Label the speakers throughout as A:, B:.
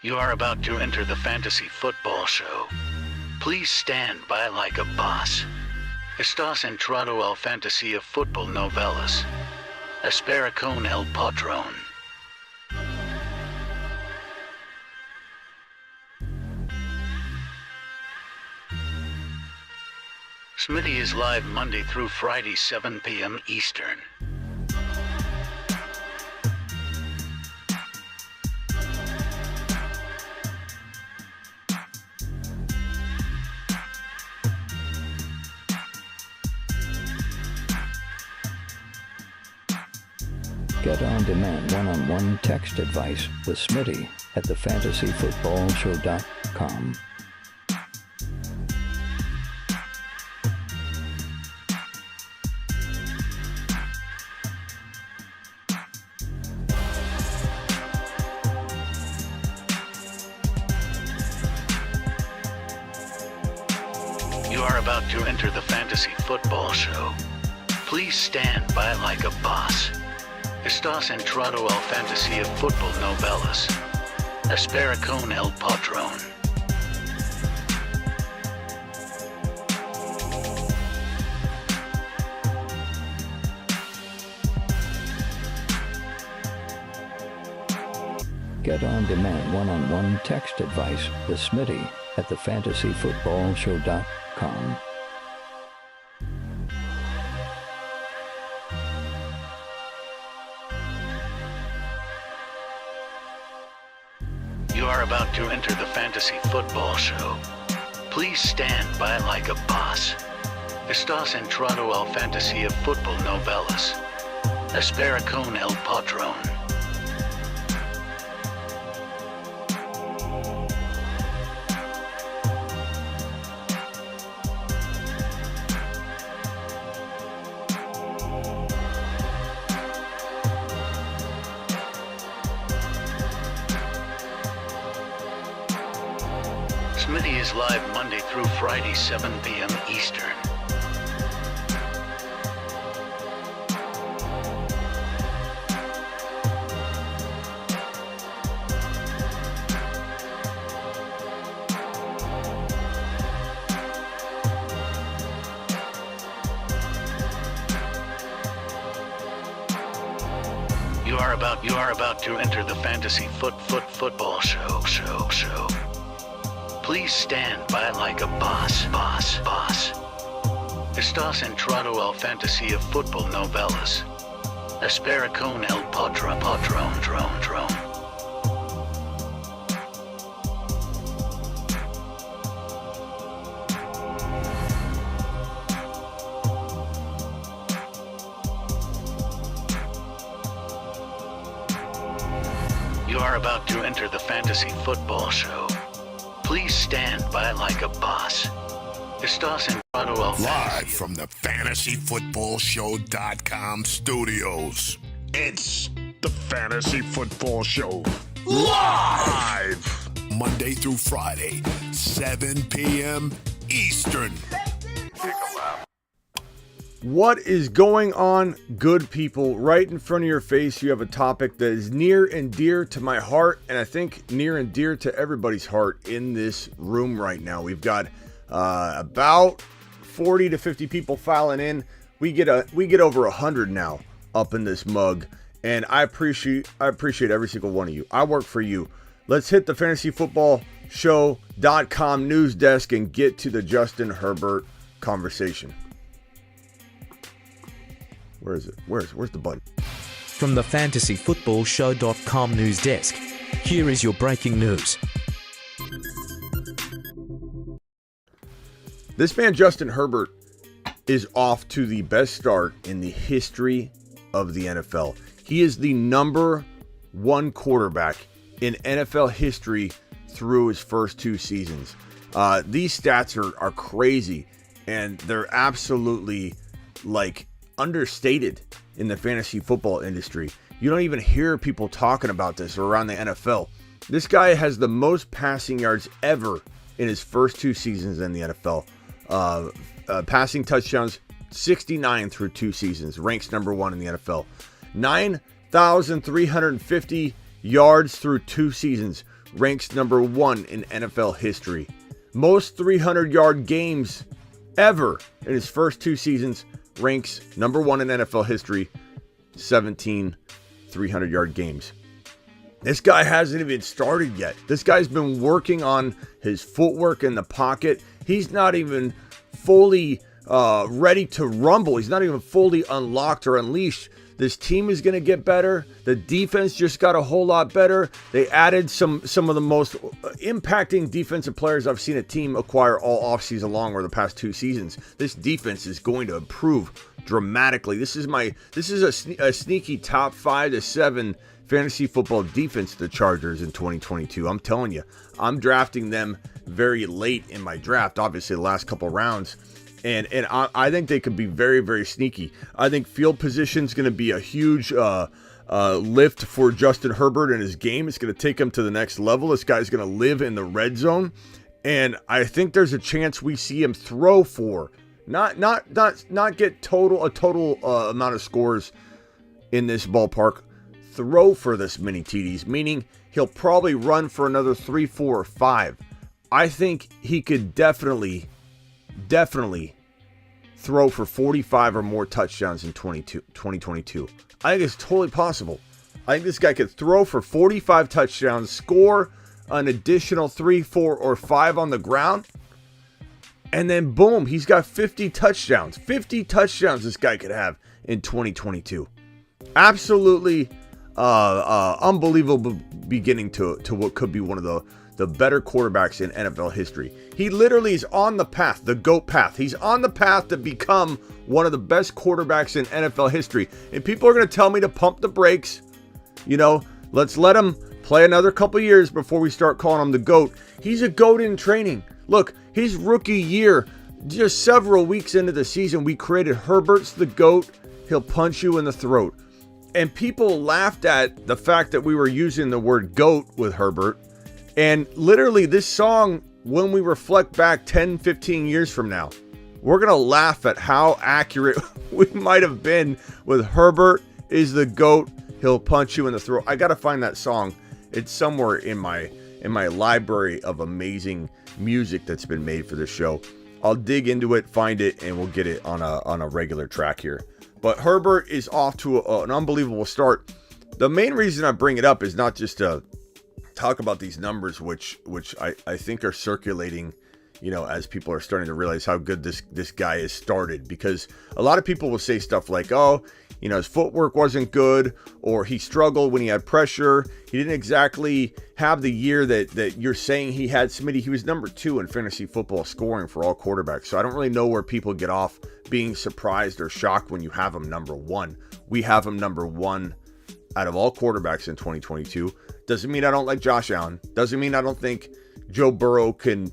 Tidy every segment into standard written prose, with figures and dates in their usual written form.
A: You are about to enter the fantasy football show. Please stand by like a boss. Estás entrado al fantasía fútbol novelas. Espera con el patrón. Smitty is live Monday through Friday, 7 p.m. Eastern.
B: Get on-demand one-on-one text advice with Smitty at thefantasyfootballshow.com.
A: You are about to enter the fantasy football show. Please stand by like a boss. Estás entrado al fantasía fútbol novelas. Espera con el patrón.
B: Get on-demand one-on-one text advice with Smitty at thefantasyfootballshow.com.
A: You are about to enter the fantasy football show. Please stand by like a boss. Estás entrado al fantasía fútbol novelas. Espera con el patrón. Smitty is live Monday through Friday, 7 p.m. Eastern. You are about to enter the fantasy football show. Please stand by like a boss. Estás entrado al fantasía fútbol novelas. Espera con el patrón. You are about to enter the fantasy football show. Please stand by like a boss. Estás entrado al
C: Live from the fantasyfootballshow.com studios. It's the Fantasy Football Show. Live! Monday through Friday, 7 p.m. Eastern.
D: What is going on, good people? Right in front of your face, you have a topic that is near and dear to my heart, and I think near and dear to everybody's heart in this room right now. We've got about 40 to 50 people filing in. We get over 100 now up in this mug, and I appreciate every single one of you. I work for you. Let's hit the fantasyfootballshow.com news desk and get to the Justin Herbert conversation. Where is it? Where's the button?
E: From the fantasyfootballshow.com news desk, here is your breaking news.
D: This man, Justin Herbert, is off to the best start in the history of the NFL. He is the number one quarterback in NFL history through his first two seasons. These stats are crazy, and they're absolutely understated in the fantasy football industry. You don't even hear people talking about this around the NFL. This guy has the most passing yards ever in his first two seasons in the NFL. Passing touchdowns, 69 through two seasons, ranks number one in the NFL. 9,350 yards through two seasons, ranks number 1 in NFL history. Most 300-yard games ever in his first 2 seasons, ranks number 1 in NFL history, 17 300-yard games. This guy hasn't even started yet. This guy's been working on his footwork in the pocket. He's not even fully ready to rumble. He's not even fully unlocked or unleashed. This team is going to get better. The defense just got a whole lot better. They added some of the most impacting defensive players I've seen a team acquire all offseason long or the past 2 seasons. This defense is going to improve dramatically. This is a sneaky top 5 to 7 fantasy football defense, the Chargers in 2022. I'm telling you, I'm drafting them very late in my draft, obviously the last couple rounds. And I think they could be very, very sneaky. I think field position is going to be a huge lift for Justin Herbert in his game. It's going to take him to the next level. This guy's going to live in the red zone. And I think there's a chance we see him throw for, not get a total amount of scores in this ballpark, throw for this many TDs, meaning he'll probably run for another 3, 4, or 5. I think he could definitely throw for 45 or more touchdowns in 2022. I think it's totally possible. I think this guy could throw for 45 touchdowns, score an additional 3, 4, or 5 on the ground, and then boom, he's got 50 touchdowns. 50 touchdowns this guy could have in 2022. Absolutely unbelievable beginning to what could be one of the better quarterbacks in NFL history. He literally is on the path, the GOAT path. He's on the path to become one of the best quarterbacks in NFL history. And people are going to tell me to pump the brakes. Let's let him play another couple years before we start calling him the GOAT. He's a GOAT in training. Look, his rookie year, just several weeks into the season, we created Herbert's the GOAT. He'll punch you in the throat. And people laughed at the fact that we were using the word GOAT with Herbert. And literally this song, when we reflect back 10, 15 years from now, we're going to laugh at how accurate we might have been with Herbert is the GOAT. He'll punch you in the throat. I got to find that song. It's somewhere in my library of amazing music that's been made for this show. I'll dig into it, find it, and we'll get it on a regular track here. But Herbert is off to an unbelievable start. The main reason I bring it up is not just to talk about these numbers, which I think are circulating, as people are starting to realize how good this guy has started. Because a lot of people will say stuff like, his footwork wasn't good, or he struggled when he had pressure. He didn't exactly have the year that you're saying he had. Smitty, he was number 2 in fantasy football scoring for all quarterbacks. So I don't really know where people get off being surprised or shocked when you have him number 1. We have him number 1 out of all quarterbacks in 2022. Doesn't mean I don't like Josh Allen. Doesn't mean I don't think Joe Burrow can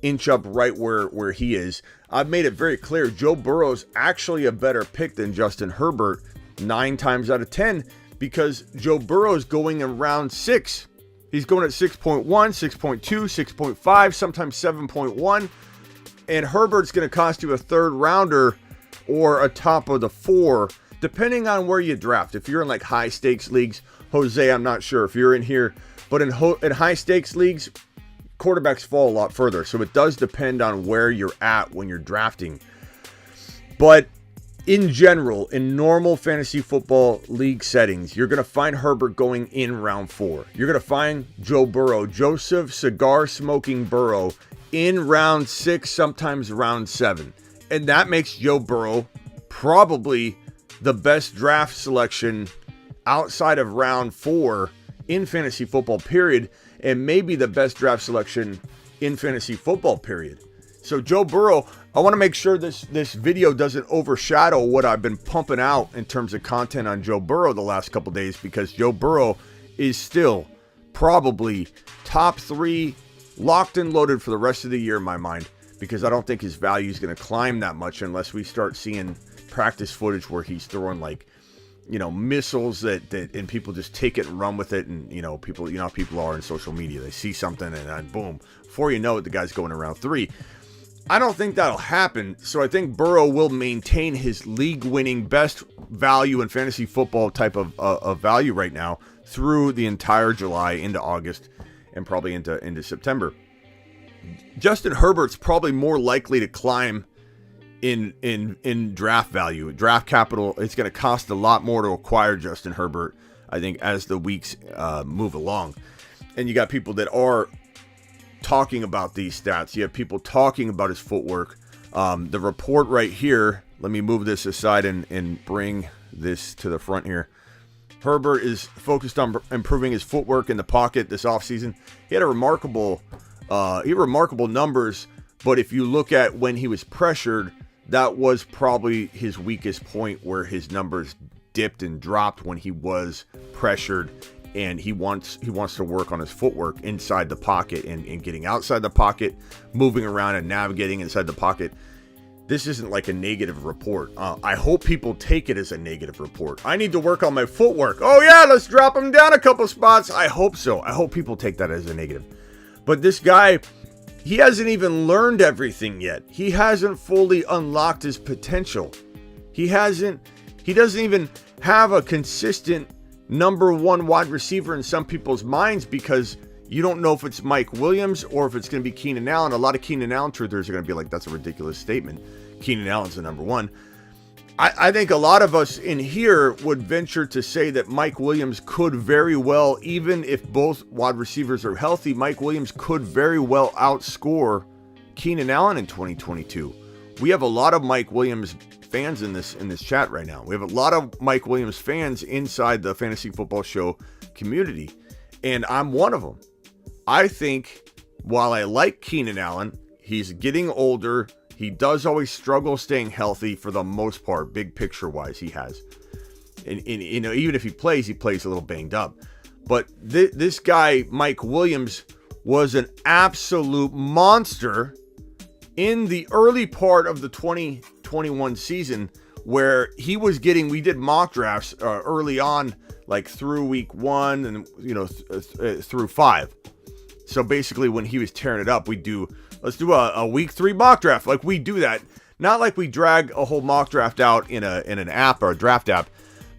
D: inch up right where he is. I've made it very clear Joe Burrow's actually a better pick than Justin Herbert 9 times out of 10, because Joe Burrow's going in round 6. He's going at 6.1, 6.2, 6.5, sometimes 7.1. And Herbert's going to cost you a 3rd rounder or a top of the 4, depending on where you draft. If you're in like high stakes leagues, Jose, I'm not sure if you're in here, but in high stakes leagues, quarterbacks fall a lot further. So it does depend on where you're at when you're drafting. But in general, in normal fantasy football league settings, you're going to find Herbert going in round 4. You're going to find Joe Burrow, Joseph Cigar Smoking Burrow, in round 6, sometimes round 7. And that makes Joe Burrow probably the best draft selection outside of round 4 in fantasy football, period, and maybe the best draft selection in fantasy football, period. So Joe Burrow, I want to make sure this video doesn't overshadow what I've been pumping out in terms of content on Joe Burrow the last couple days, because Joe Burrow is still probably top 3, locked and loaded for the rest of the year in my mind, because I don't think his value is going to climb that much unless we start seeing practice footage where he's throwing missiles that and people just take it and run with it. And people, how people are in social media, they see something and then boom, before you know it, the guy's going around 3. I don't think that'll happen. So I think Burrow will maintain his league winning best value in fantasy football type of value right now through the entire July into August. and probably into September. Justin Herbert's probably more likely to climb in draft value, draft capital. It's going to cost a lot more to acquire Justin Herbert, I think, as the weeks move along. And you got people that are talking about these stats. You have people talking about his footwork. The report right here, let me move this aside and bring this to the front here. Herbert is focused on improving his footwork in the pocket this offseason. He had remarkable numbers, but if you look at when he was pressured, that was probably his weakest point, where his numbers dipped and dropped when he was pressured, and he wants to work on his footwork inside the pocket and getting outside the pocket, moving around and navigating inside the pocket. This isn't like a negative report. I hope people take it as a negative report. I need to work on my footwork. Oh yeah, let's drop him down a couple spots. I hope so. I hope people take that as a negative. But this guy, he hasn't even learned everything yet. He hasn't fully unlocked his potential. He doesn't even have a consistent number one wide receiver in some people's minds, because you don't know if it's Mike Williams or if it's going to be Keenan Allen. A lot of Keenan Allen truthers are going to be like, that's a ridiculous statement. Keenan Allen's the number one. I think a lot of us in here would venture to say that Mike Williams could very well, even if both wide receivers are healthy, Mike Williams could very well outscore Keenan Allen in 2022. We have a lot of Mike Williams fans in this chat right now. We have a lot of Mike Williams fans inside the Fantasy Football Show community, and I'm one of them. I think while I like Keenan Allen, he's getting older. He does always struggle staying healthy for the most part, big picture wise. He has, and you know, even if he plays a little banged up. But this guy, Mike Williams, was an absolute monster in the early part of the 2021 season, where he was getting. We did mock drafts early on, like through week 1 and through 5. So basically, when he was tearing it up, let's do a week 3 mock draft. Like, we do that. Not like we drag a whole mock draft out in an app or a draft app,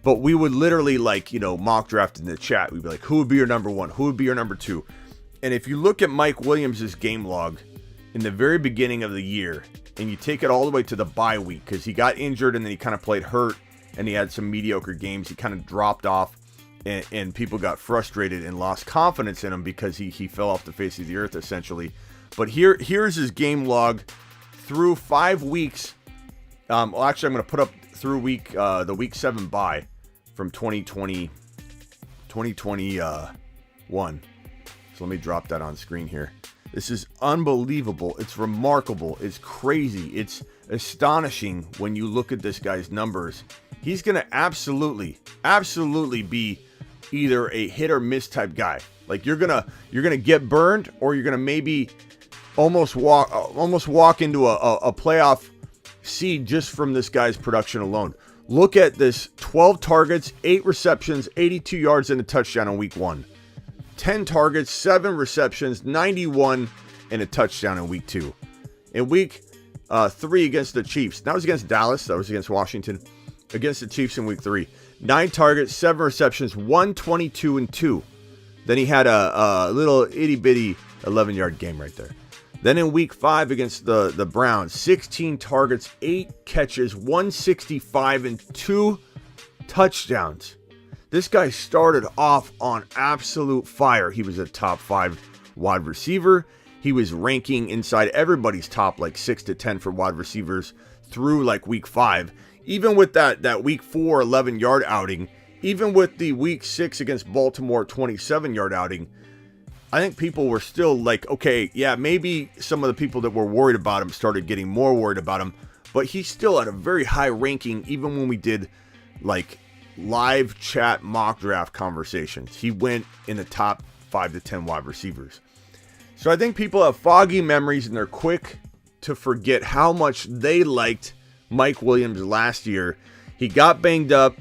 D: but we would literally mock draft in the chat. We'd be like, who would be your number 1? Who would be your number 2? And if you look at Mike Williams' game log in the very beginning of the year, and you take it all the way to the bye week, because he got injured and then he kind of played hurt and he had some mediocre games. He kind of dropped off. And people got frustrated and lost confidence in him because he fell off the face of the earth, essentially. But here's his game log through 5 weeks. Well, actually, I'm going to put up through the week 7 bye from 2021. So let me drop that on screen here. This is unbelievable. It's remarkable. It's crazy. It's astonishing when you look at this guy's numbers. He's going to absolutely be either a hit or miss type guy. Like, you're gonna get burned, or you're gonna maybe almost walk into a playoff seed just from this guy's production alone. Look at this: 12 targets, 8 receptions, 82 yards, and a touchdown in week 1. 10 targets, 7 receptions, 91, and a touchdown in week 2. In week 3 against the Chiefs, that was against Dallas, that was against Washington. Against the Chiefs in week 3, 9 targets, 7 receptions, 122 and 2. Then he had a little itty bitty 11-yard game right there. Then in week 5 against the Browns, 16 targets, 8 catches, 165 and 2 touchdowns. This guy started off on absolute fire. He was a top 5 wide receiver. He was ranking inside everybody's top like 6 to 10 for wide receivers through like week 5. Even with that week 4 11-yard outing, even with the week 6 against Baltimore 27-yard outing, I think people were still like, okay, yeah, maybe some of the people that were worried about him started getting more worried about him, but he's still at a very high ranking. Even when we did like live chat mock draft conversations, he went in the top 5 to 10 wide receivers. So I think people have foggy memories and they're quick to forget how much they liked Mike Williams last year. He got banged up.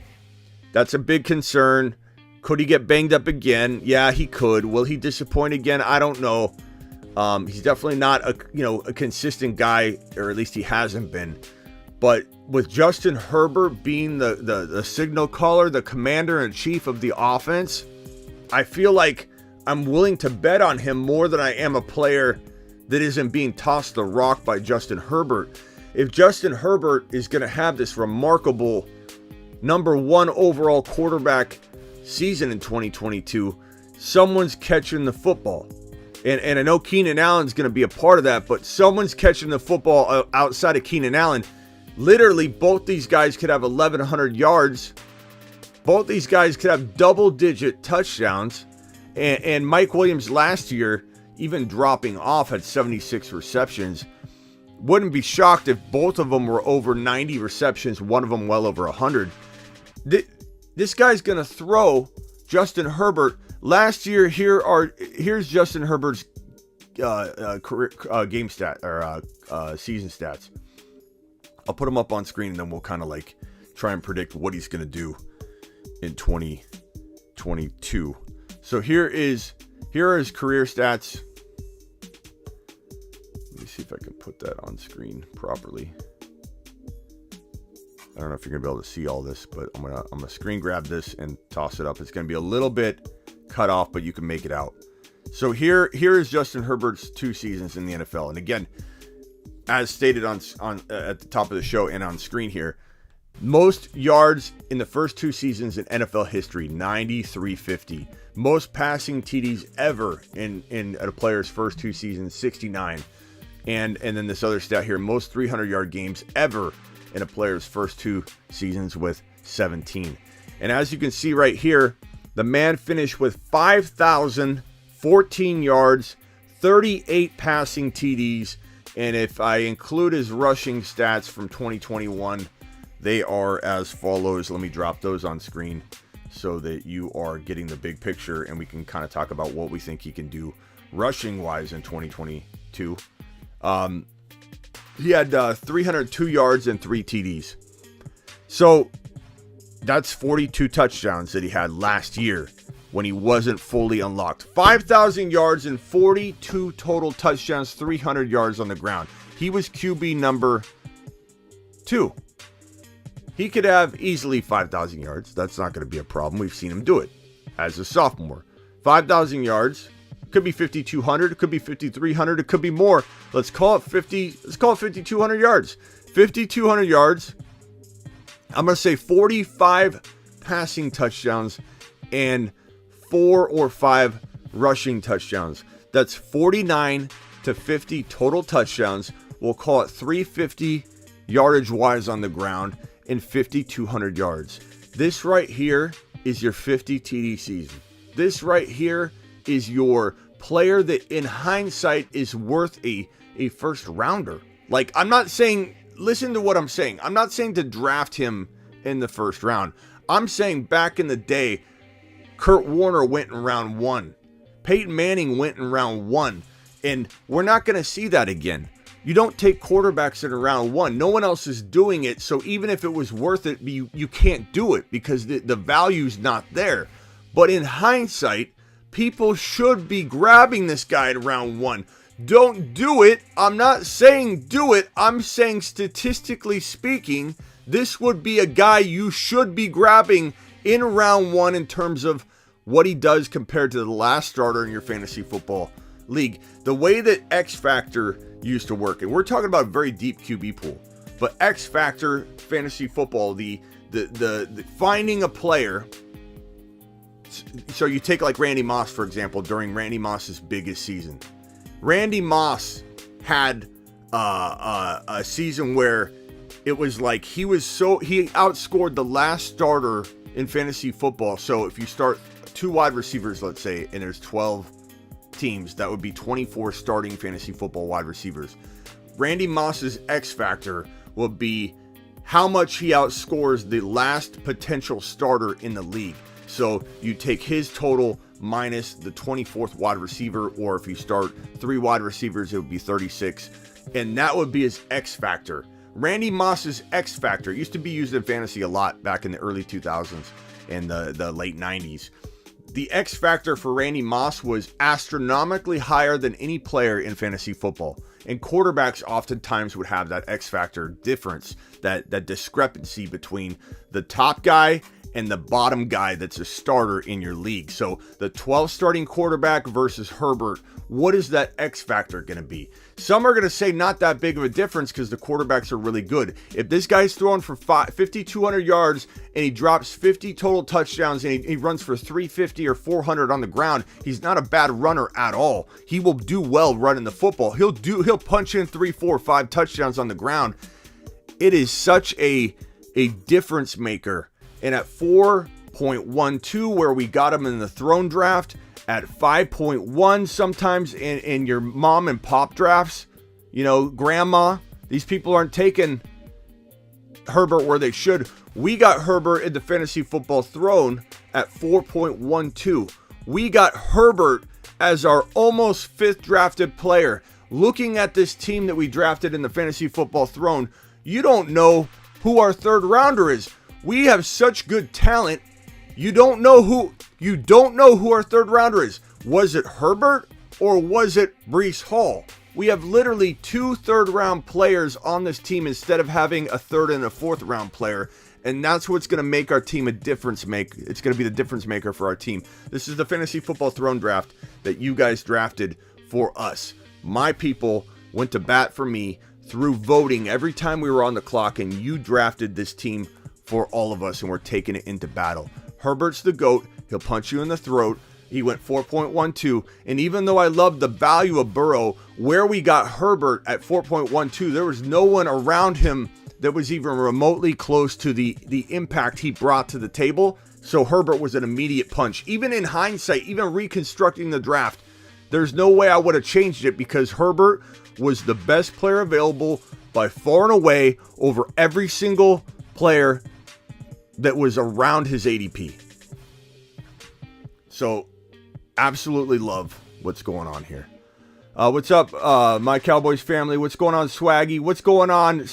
D: That's a big concern. Could he get banged up again? Yeah, he could. Will he disappoint again? I don't know. He's definitely not a consistent guy, or at least he hasn't been. But with Justin Herbert being the signal caller, the commander in chief of the offense, I feel like I'm willing to bet on him more than I am a player that isn't being tossed the rock by Justin Herbert. If Justin Herbert is going to have this remarkable number 1 overall quarterback season in 2022, someone's catching the football. And I know Keenan Allen's going to be a part of that, but someone's catching the football outside of Keenan Allen. Literally, both these guys could have 1,100 yards. Both these guys could have double-digit touchdowns. And Mike Williams last year, even dropping off at 76 receptions, wouldn't be shocked if both of them were over 90 receptions, one of them well over 100. This guy's going to throw. Justin Herbert. Last year, here's Justin Herbert's career game stat or season stats. I'll put them up on screen, and then we'll kind of like try and predict what he's going to do in 2022. So here are his career stats. Let me see if I can put that on screen properly. I don't know if you're gonna be able to see all this, but I'm gonna screen grab this and toss it up. It's gonna be a little bit cut off, but you can make it out. So here is Justin Herbert's 2 seasons in the NFL, and again, as stated on at the top of the show and on screen here, most yards in the first 2 seasons in NFL history, 9,350. Most passing TDs ever in a player's first 2 seasons, 69. And then this other stat here, most 300-yard games ever in a player's first 2 seasons with 17. And as you can see right here, the man finished with 5,014 yards, 38 passing TDs, and if I include his rushing stats from 2021, they are as follows. Let me drop those on screen so that you are getting the big picture, and we can kind of talk about what we think he can do rushing-wise in 2022. He had 302 yards and 3 TDs. So that's 42 touchdowns that he had last year when he wasn't fully unlocked. 5,000 yards and 42 total touchdowns, 300 yards on the ground. He was QB number 2. He could have easily 5,000 yards. That's not going to be a problem. We've seen him do it as a sophomore. 5,000 yards. Could be 5,200. It could be 5,300. It could be more. Let's call it 50. Let's call it 5,200 yards. 5,200 yards. I'm going to say 45 passing touchdowns and 4 or 5 rushing touchdowns. That's 49 to 50 total touchdowns. We'll call it 350 yardage wise on the ground and 5,200 yards. This right here is your 50 TD season. This right here is your player that in hindsight is worth a first rounder. Like, I'm not saying, listen to what I'm saying. I'm not saying to draft him in the first round. I'm saying back in the day, Kurt Warner went in round 1. Peyton Manning went in round 1. And we're not going to see that again. You don't take quarterbacks in round 1. No one else is doing it. So even if it was worth it, you can't do it because the value's not there. But in hindsight, people should be grabbing this guy in round 1. Don't do it. I'm not saying do it. I'm saying statistically speaking, this would be a guy you should be grabbing in round 1 in terms of what he does compared to the last starter in your fantasy football league. The way that X Factor used to work, and we're talking about a very deep QB pool, but X Factor fantasy football, the finding a player. So you take like Randy Moss, for example, during Randy Moss's biggest season. Randy Moss had a season where it was like he outscored the last starter in fantasy football. So if you start 2 wide receivers, let's say, and there's 12 teams, that would be 24 starting fantasy football wide receivers. Randy Moss's X factor will be how much he outscores the last potential starter in the league. So you take his total minus the 24th wide receiver, or if you start 3 wide receivers, it would be 36. And that would be his X factor. Randy Moss's X factor used to be used in fantasy a lot back in the early 2000s and the late 90s. The X factor for Randy Moss was astronomically higher than any player in fantasy football. And quarterbacks oftentimes would have that X factor difference, that discrepancy between the top guy and the bottom guy that's a starter in your league. So the 12th starting quarterback versus Herbert, what is that X factor going to be? Some are going to say not that big of a difference because the quarterbacks are really good. If this guy's throwing for 5,200 yards and he drops 50 total touchdowns and he runs for 350 or 400 on the ground, he's not a bad runner at all. He will do well running the football. He'll punch in 3, 4, 5 touchdowns on the ground. It is such a difference maker. And at 4.12, where we got him in the throne draft, at 5.1 sometimes in your mom and pop drafts, grandma, these people aren't taking Herbert where they should. We got Herbert in the fantasy football throne at 4.12. We got Herbert as our almost 5th drafted player. Looking at this team that we drafted in the fantasy football throne, you don't know who our 3rd rounder is. We have such good talent. You don't know who our 3rd rounder is. Was it Herbert or was it Breece Hall? We have literally 2 third-round players on this team instead of having a 3rd and a 4th-round player. And that's what's going to make our team a difference maker. It's going to be the difference maker for our team. This is the fantasy football throne draft that you guys drafted for us. My people went to bat for me through voting every time we were on the clock, and you drafted this team for all of us, and we're taking it into battle. Herbert's the GOAT. He'll punch you in the throat. He went 4.12, and even though I love the value of Burrow, where we got Herbert at 4.12, there was no one around him that was even remotely close to the impact he brought to the table. So Herbert was an immediate punch. Even in hindsight, even reconstructing the draft, there's no way I would have changed it because Herbert was the best player available by far and away over every single player that was around his ADP. So absolutely love what's going on here. What's up, my Cowboys family? What's going on, Swaggy? What's going on,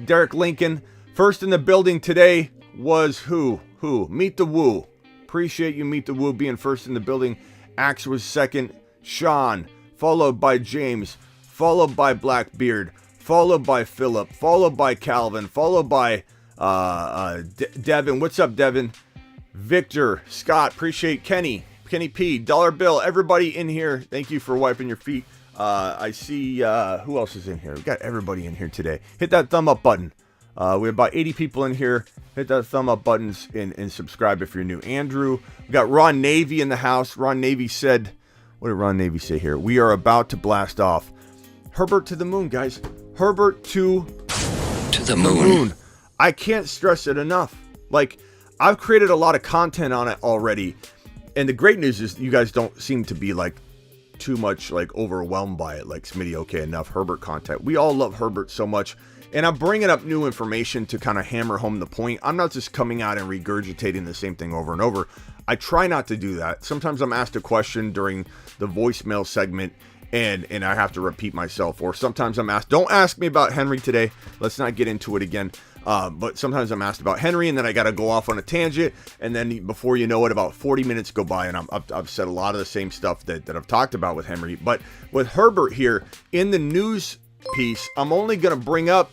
D: Derek Lincoln? First in the building today was who? Meet the Woo. Appreciate you, Meet the Woo, being first in the building. Axe was second. Sean, followed by James, followed by Blackbeard, followed by Philip, followed by Calvin, followed by Devin. What's up, Devin? Victor, Scott, appreciate Kenny P, Dollar Bill, everybody in here. Thank you for wiping your feet. I see, who else is in here? We got everybody in here today. Hit that thumb up button. We have about 80 people in here. Hit that thumb up buttons and subscribe if you're new. Andrew, we got Ron Navy in the house. Ron Navy said, what did Ron Navy say here? We are about to blast off. Herbert to the moon, guys. Herbert to the moon. I can't stress it enough. Like, I've created a lot of content on it already. And the great news is you guys don't seem to be like too much like overwhelmed by it. Like, Smitty, okay, enough Herbert content. We all love Herbert so much. And I'm bringing up new information to kind of hammer home the point. I'm not just coming out and regurgitating the same thing over and over. I try not to do that. Sometimes I'm asked a question during the voicemail segment and I have to repeat myself. Or sometimes I'm asked, don't ask me about Henry today. Let's not get into it again. But sometimes I'm asked about Henry and then I got to go off on a tangent. And then before you know it, about 40 minutes go by and I've said a lot of the same stuff that I've talked about with Henry. But with Herbert here in the news piece, I'm only going to bring up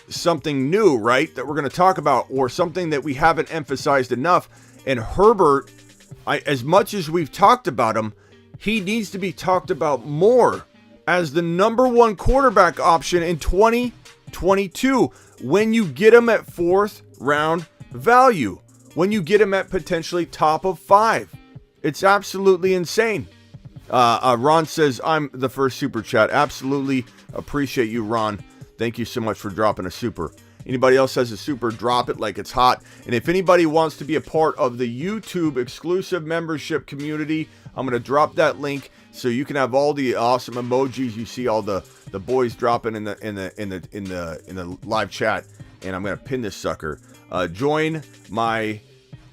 D: something new, right, that we're going to talk about, or something that we haven't emphasized enough. And Herbert, as much as we've talked about him, he needs to be talked about more as the number one quarterback option in 2022 when you get him at 4th round value, when you get him at potentially top of 5. It's absolutely insane. Ron says, I'm the first super chat. Absolutely appreciate you, Ron. Thank you so much for dropping a super. Anybody else has a super, drop it like it's hot. And if anybody wants to be a part of the YouTube exclusive membership community, I'm going to drop that link so you can have all the awesome emojis. You see all the boys dropping in the live chat, and I'm going to pin this sucker. Join my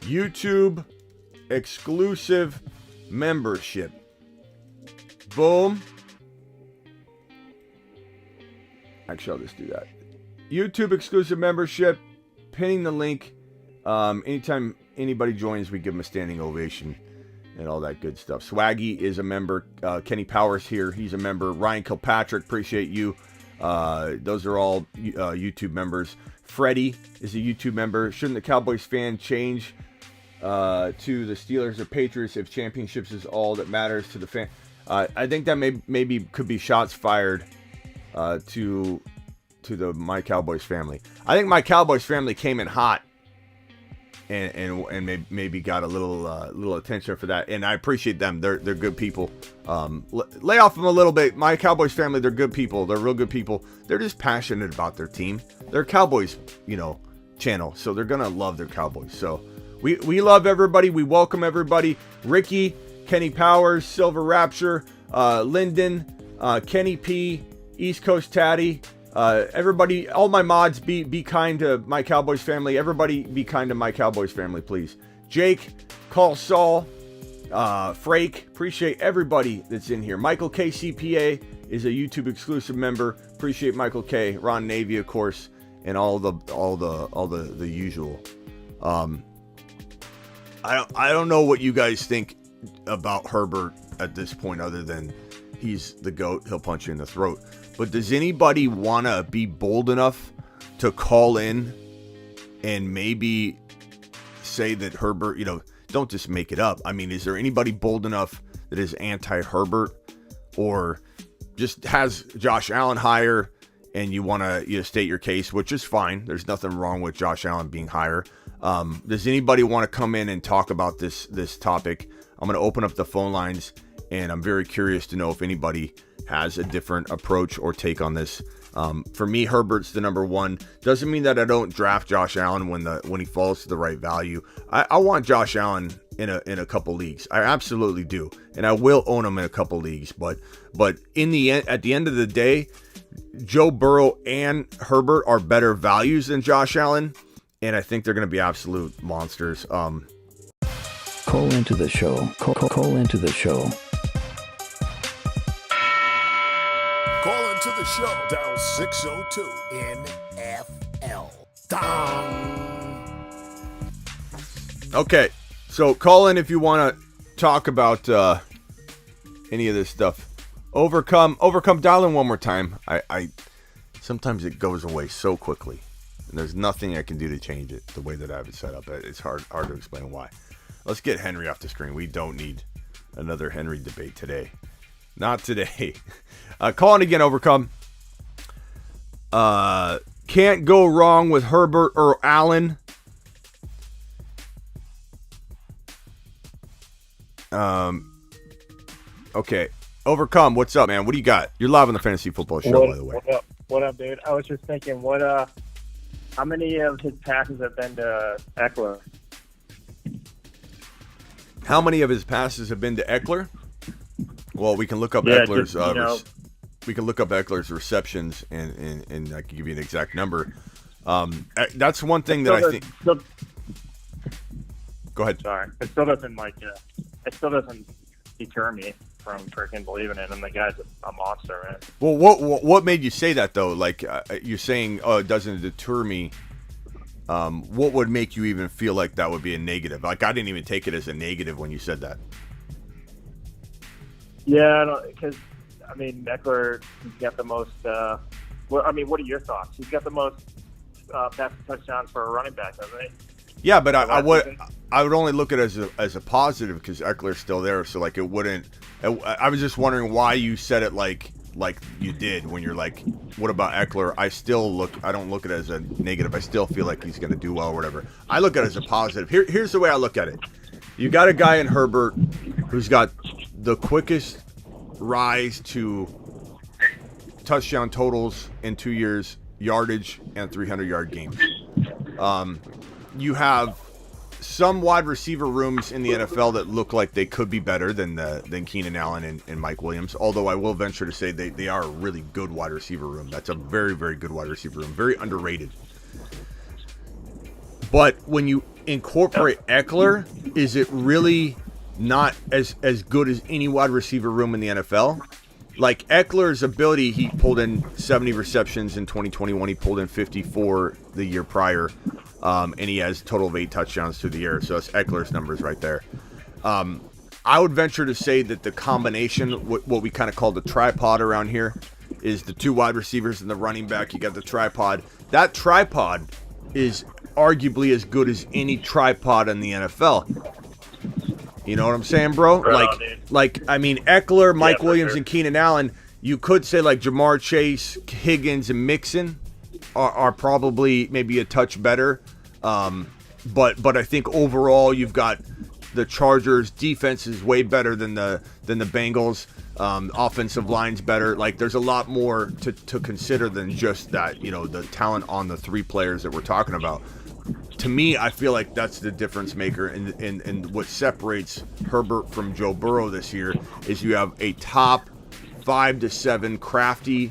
D: YouTube exclusive membership. Boom. Actually, I'll just do that. YouTube exclusive membership, pinning the link. Anytime anybody joins, we give them a standing ovation and all that good stuff. Swaggy is a member. Kenny Powers here, he's a member. Ryan Kilpatrick, appreciate you. Those are all YouTube members. Freddie is a YouTube member. Shouldn't the Cowboys fan change to the Steelers or Patriots if championships is all that matters to the fan? I think that maybe could be shots fired to the My Cowboys family. I think My Cowboys family came in hot and maybe got a little attention for that, and I appreciate them. They're good people. Lay off them a little bit. My Cowboys family, they're good people. They're real good people. They're just passionate about their team. They're Cowboys, channel, so they're gonna love their Cowboys. So we love everybody. We welcome everybody. Ricky, Kenny Powers, Silver Rapture, Lyndon, Kenny P, East Coast Tatty. Everybody, all my mods, be kind to My Cowboys family. Everybody be kind to My Cowboys family, please. Jake, Call Saul, Frake, appreciate everybody that's in here. Michael K CPA is a YouTube exclusive member. Appreciate Michael K. Ron Navy, of course, and all the usual. I don't know what you guys think about Herbert at this point, other than he's the GOAT. He'll punch you in the throat. But does anybody want to be bold enough to call in and maybe say that Herbert, don't just make it up. I mean, is there anybody bold enough that is anti-Herbert or just has Josh Allen higher and you want to state your case, which is fine. There's nothing wrong with Josh Allen being higher. Does anybody want to come in and talk about this topic? I'm going to open up the phone lines, and I'm very curious to know if anybody has a different approach or take on this. For me, Herbert's the number one. Doesn't mean that I don't draft Josh Allen when he falls to the right value. I want Josh Allen in a couple leagues. I absolutely do, and I will own him in a couple leagues. But in the end, at the end of the day, Joe Burrow and Herbert are better values than Josh Allen, and I think they're going to be absolute monsters.
B: Call into the show. Call into the show.
C: Call into the show. Dial 602 NFL. Dong.
D: Okay, so call in if you want to talk about any of this stuff. Overcome. Dial in one more time. I sometimes it goes away so quickly, and there's nothing I can do to change it the way that I have it set up. It's hard to explain why. Let's get Henry off the screen. We don't need another Henry debate today. Not today. Call in again, Overcome. Can't go wrong with Herbert or Allen. Okay. Overcome, what's up, man? What do you got? You're live on the Fantasy Football Show, by the way.
F: What up, dude? I was just thinking, how many of his passes have been to Eckler?
D: How many of his passes have been to Eckler? Well, we can look up Eckler's. We can look up Eckler's receptions, and I can give you an exact number. That's one thing that I think. Go ahead.
F: Sorry, it still doesn't deter me from freaking believing in him. The guy's a monster, man.
D: Well, what made you say that though? Like you're saying, oh, it doesn't deter me. What would make you even feel like that would be a negative? Like I didn't even take it as a negative when you said that.
F: Yeah, because Eckler, he's got the most. What are your thoughts? He's got the most passing touchdowns for a running back, doesn't he?
D: Yeah, but I would only look at it as a positive because Eckler's still there. So like it wouldn't. I was just wondering why you said it like you did when you're like, what about Eckler? I don't look at it as a negative. I still feel like he's going to do well or whatever. I look at it as a positive. Here's the way I look at it. You got a guy in Herbert who's got the quickest rise to touchdown totals in 2 years, yardage, and 300-yard games. You have some wide receiver rooms in the NFL that look like they could be better than Keenan Allen and Mike Williams, although I will venture to say they are a really good wide receiver room. That's a very, very good wide receiver room. Very underrated. But when you incorporate Eckler, is it really not as good as any wide receiver room in the NFL? Like Eckler's ability, he pulled in 70 receptions in 2021. He pulled in 54 the year prior. And he has a total of 8 touchdowns through the air. So that's Eckler's numbers right there. I would venture to say that the combination, what we kind of call the tripod around here, is the 2 wide receivers and the running back. You got the tripod. That tripod is arguably as good as any tripod in the NFL. You know what I'm saying, bro? I mean, Eckler, Mike Williams, and Keenan Allen. You could say like Jamar Chase, Higgins, and Mixon are probably maybe a touch better. But I think overall you've got the Chargers defense is way better than the Bengals. Offensive line's better. Like there's a lot more to consider than just that, the talent on the 3 players that we're talking about. To me, I feel like that's the difference maker, and what separates Herbert from Joe Burrow this year is you have a top 5 to 7 crafty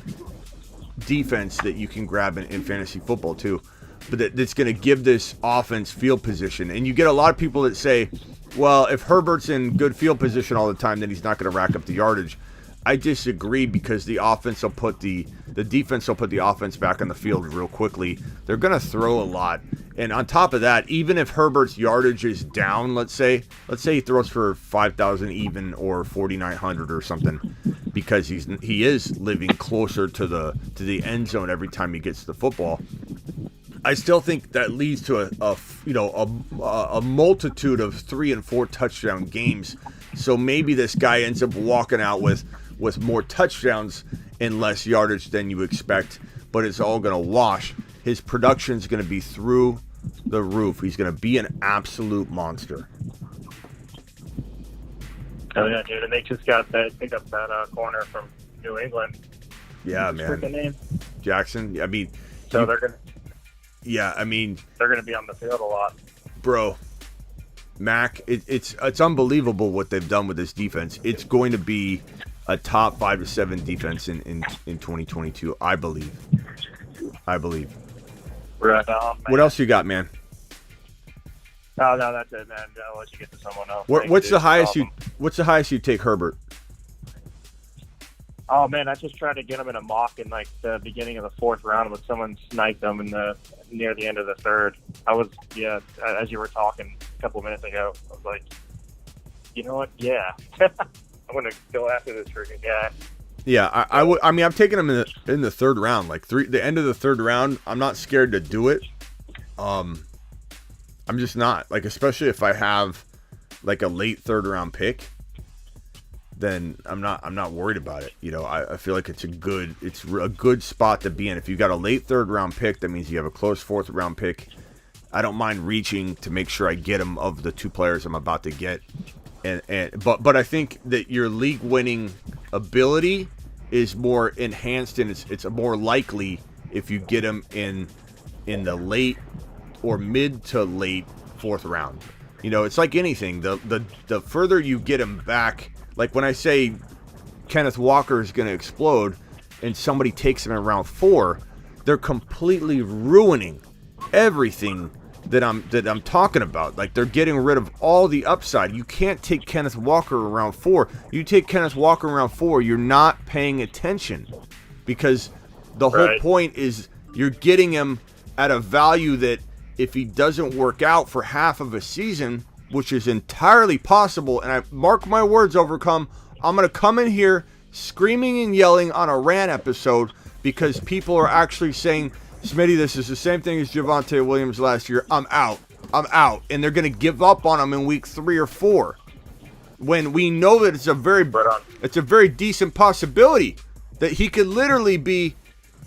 D: defense that you can grab in fantasy football too, but that's going to give this offense field position. And you get a lot of people that say, well, if Herbert's in good field position all the time, then he's not going to rack up the yardage. I disagree, because the defense will put the offense back on the field real quickly. They're going to throw a lot. And on top of that, even if Herbert's yardage is down, let's say he throws for 5,000 even or 4,900 or something, because he is living closer to the end zone every time he gets the football. I still think that leads to a multitude of 3 and 4 touchdown games. So maybe this guy ends up walking out with more touchdowns and less yardage than you expect, but it's all going to wash. His production's going to be through the roof. He's going to be an absolute monster.
F: Oh yeah, dude, and they just got pick up that corner from New England.
D: Yeah, man.
F: What's the name?
D: Jackson. I mean,
F: so they're gonna.
D: Yeah, I mean,
F: they're gonna be on the field a lot,
D: bro. Mac, it's unbelievable what they've done with this defense. It's going to be a top 5 to 7 defense in 2022, I believe.
F: Right on, man.
D: What else you got, man?
F: Oh, no, that's it, man. I'll let you get to someone else.
D: What's the highest you take Herbert?
F: Oh man, I just tried to get him in a mock in like the beginning of the 4th round, but someone sniped him near the end of the 3rd. As you were talking a couple minutes ago, I was like, you know what? Yeah, I'm gonna go after this freaking guy.
D: Yeah, I would. I mean, I'm taking him in the 3rd round, like the end of the 3rd round. I'm not scared to do it. I'm just not, like, especially if I have like a late 3rd round pick, then I'm not worried about it. I feel like it's a good spot to be in. If you got a late 3rd round pick, that means you have a close 4th round pick. I don't mind reaching to make sure I get them of the 2 players I'm about to get. But I think that your league winning ability is more enhanced, and it's more likely if you get them in the late or mid to late 4th round. It's like anything. The further you get them back, like when I say Kenneth Walker is going to explode and somebody takes him in round 4, they're completely ruining everything that I'm talking about. Like, they're getting rid of all the upside. You can't take Kenneth Walker in round 4. You take Kenneth Walker in round 4, you're not paying attention, because the whole point is you're getting him at a value that if he doesn't work out for half of a season, which is entirely possible, and I mark my words, Overcome, I'm going to come in here screaming and yelling on a rant episode, because people are actually saying, Smitty, this is the same thing as Javonte Williams last year. I'm out. And they're going to give up on him in week 3 or 4. When we know that it's a very decent possibility that he could literally be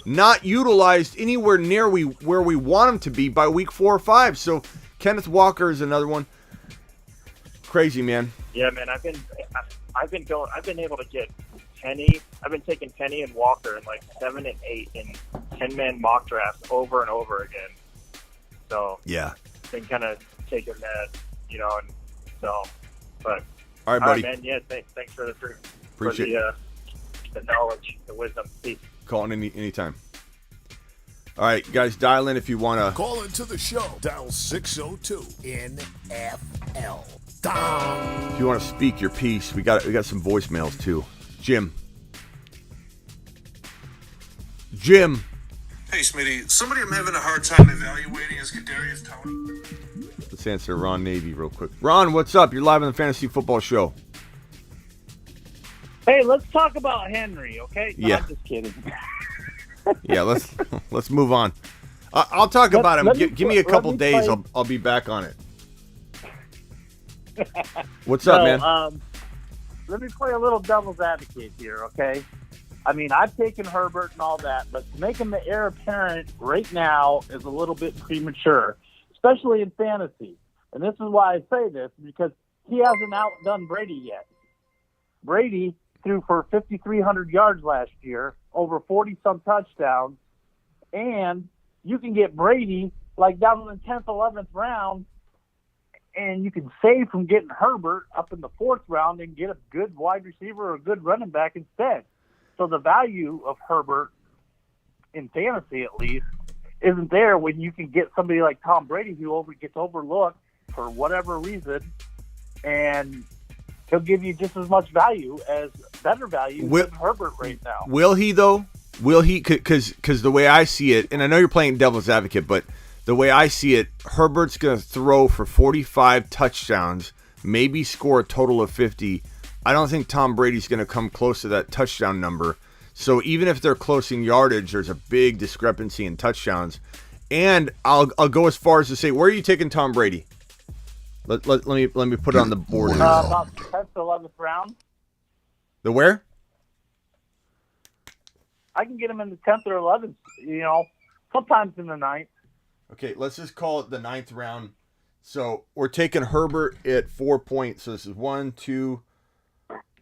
D: not utilized anywhere near where we want him to be by week 4 or 5. So Kenneth Walker is another one. Crazy, man.
F: Yeah, man. I've been able to get Penny. I've been taking Penny and Walker in like 7 and 8 in 10-man mock drafts over and over again. So
D: yeah,
F: been kind of taking that, and so. But
D: all right, buddy.
F: Man. Yeah, thanks for
D: Appreciate
F: the knowledge, the wisdom. Peace.
D: Call in anytime. All right, guys, dial in if you want to.
C: Call into the show. Dial 602 NFL. Dong.
D: If you want to speak your piece, we got some voicemails too. Jim.
G: Hey, Smitty. Somebody I'm having a hard time evaluating is Kadarius Toney.
D: Let's answer Ron Navy real quick. Ron, what's up? You're live on the Fantasy Football Show.
H: Hey, let's talk about Henry, okay? No,
D: Yeah.
H: I'm just kidding.
D: Yeah, let's move on. I'll talk about him. Give me a couple days. I'll be back on it. What's up, man?
H: Let me play a little devil's advocate here, okay? I mean, I've taken Herbert and all that, but to make him the heir apparent right now is a little bit premature, especially in fantasy. And this is why I say this, because he hasn't outdone Brady yet. Brady threw for 5,300 yards last year, over 40-some touchdowns, and you can get Brady like down in the 10th, 11th round, and you can save from getting Herbert up in the 4th round and get a good wide receiver or a good running back instead. So the value of Herbert, in fantasy at least, isn't there when you can get somebody like Tom Brady who gets overlooked for whatever reason, and he'll give you just as much value better value than Herbert right now.
D: Will he, though? Will he? Because the way I see it, and I know you're playing devil's advocate, but the way I see it, Herbert's going to throw for 45 touchdowns, maybe score a total of 50. I don't think Tom Brady's going to come close to that touchdown number. So even if they're close in yardage, there's a big discrepancy in touchdowns. And I'll go as far as to say, where are you taking Tom Brady? Let me put it on the board.
H: About the 10th, 11th round.
D: The where?
H: I can get him in the 10th or 11th, sometimes in the 9th.
D: Okay, let's just call it the 9th round. So we're taking Herbert at 4 points. So this is 1, 2,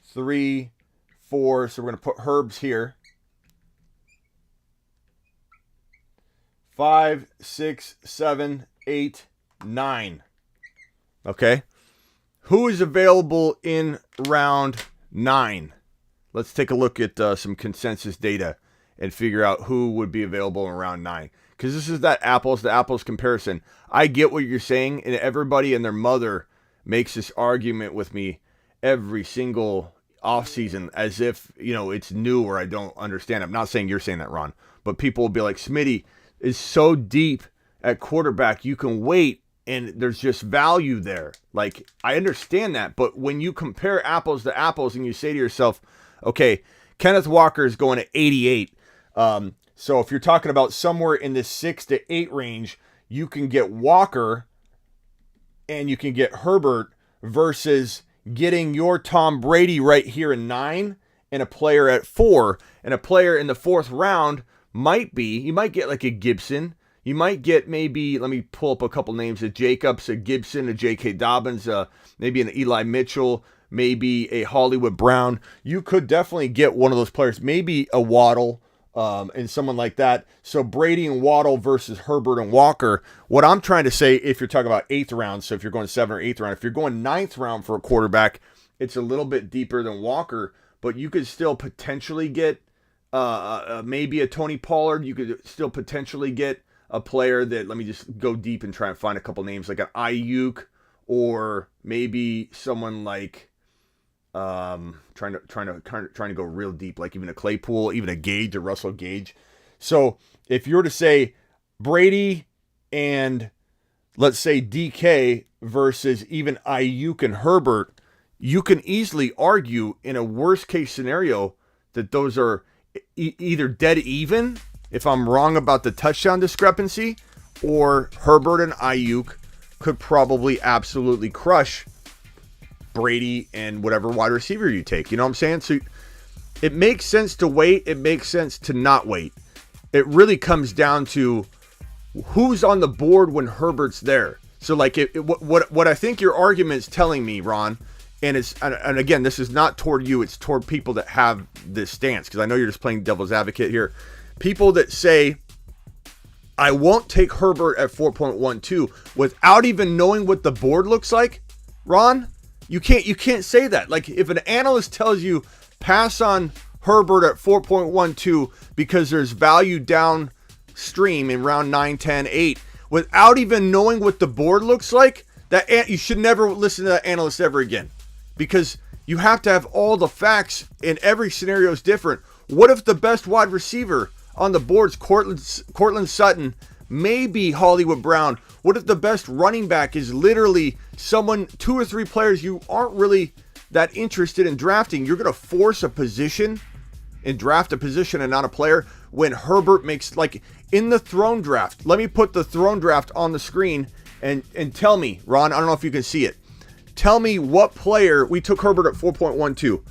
D: 3, 4. So we're going to put Herbs here. 5, 6, 7, 8, 9. Okay. Who is available in round 9? Let's take a look at some consensus data and figure out who would be available in round 9. Because this is that apples to apples comparison. I get what you're saying, and everybody and their mother makes this argument with me every single offseason as if, it's new or I don't understand. I'm not saying you're saying that, Ron, but people will be like, Smitty is so deep at quarterback, you can wait, and there's just value there. Like, I understand that, but when you compare apples to apples and you say to yourself, okay, Kenneth Walker is going at 88. So if you're talking about somewhere in the 6 to 8 range, you can get Walker and you can get Herbert versus getting your Tom Brady right here in 9 and a player at 4. And a player in the 4th round you might get like a Gibson. You might get maybe, let me pull up a couple names, a Jacobs, a Gibson, a J.K. Dobbins, maybe an Eli Mitchell, maybe a Hollywood Brown. You could definitely get one of those players, maybe a Waddle, and someone like that. So Brady and Waddle versus Herbert and Walker. What I'm trying to say, if you're talking about 8th round, so if you're going 7th or 8th round, if you're going 9th round for a quarterback, it's a little bit deeper than Walker, but you could still potentially get maybe a Tony Pollard. You could still potentially get a player that, let me just go deep and try and find a couple names, like an Ayuk, or maybe someone like trying to go real deep, like even a Claypool, even a Gage, or Russell Gage. So if you were to say Brady and let's say DK versus even Ayuk and Herbert, you can easily argue in a worst case scenario that those are either dead even, if I'm wrong about the touchdown discrepancy, or Herbert and Ayuk could probably absolutely crush Brady and whatever wide receiver you take. You know what I'm saying? So it makes sense to wait. It makes sense to not wait. It really comes down to who's on the board when Herbert's there. So like what I think your argument's telling me, Ron, and again, this is not toward you, it's toward people that have this stance, because I know you're just playing devil's advocate here. People that say, I won't take Herbert at 4.12 without even knowing what the board looks like, Ron, you can't say that. Like, if an analyst tells you pass on Herbert at 4.12 because there's value downstream in round 9, 10, 8, without even knowing what the board looks like, that you should never listen to that analyst ever again, because you have to have all the facts, and every scenario is different. What if the best wide receiver on the board's Cortland Sutton, maybe Hollywood Brown? What if the best running back is literally someone, 2 or 3 players you aren't really that interested in drafting. You're going to force a position and draft a position and not a player when Herbert makes, like, in the throne draft. Let me put the throne draft on the screen and tell me, Ron, I don't know if you can see it. Tell me what player, we took Herbert at 4.12.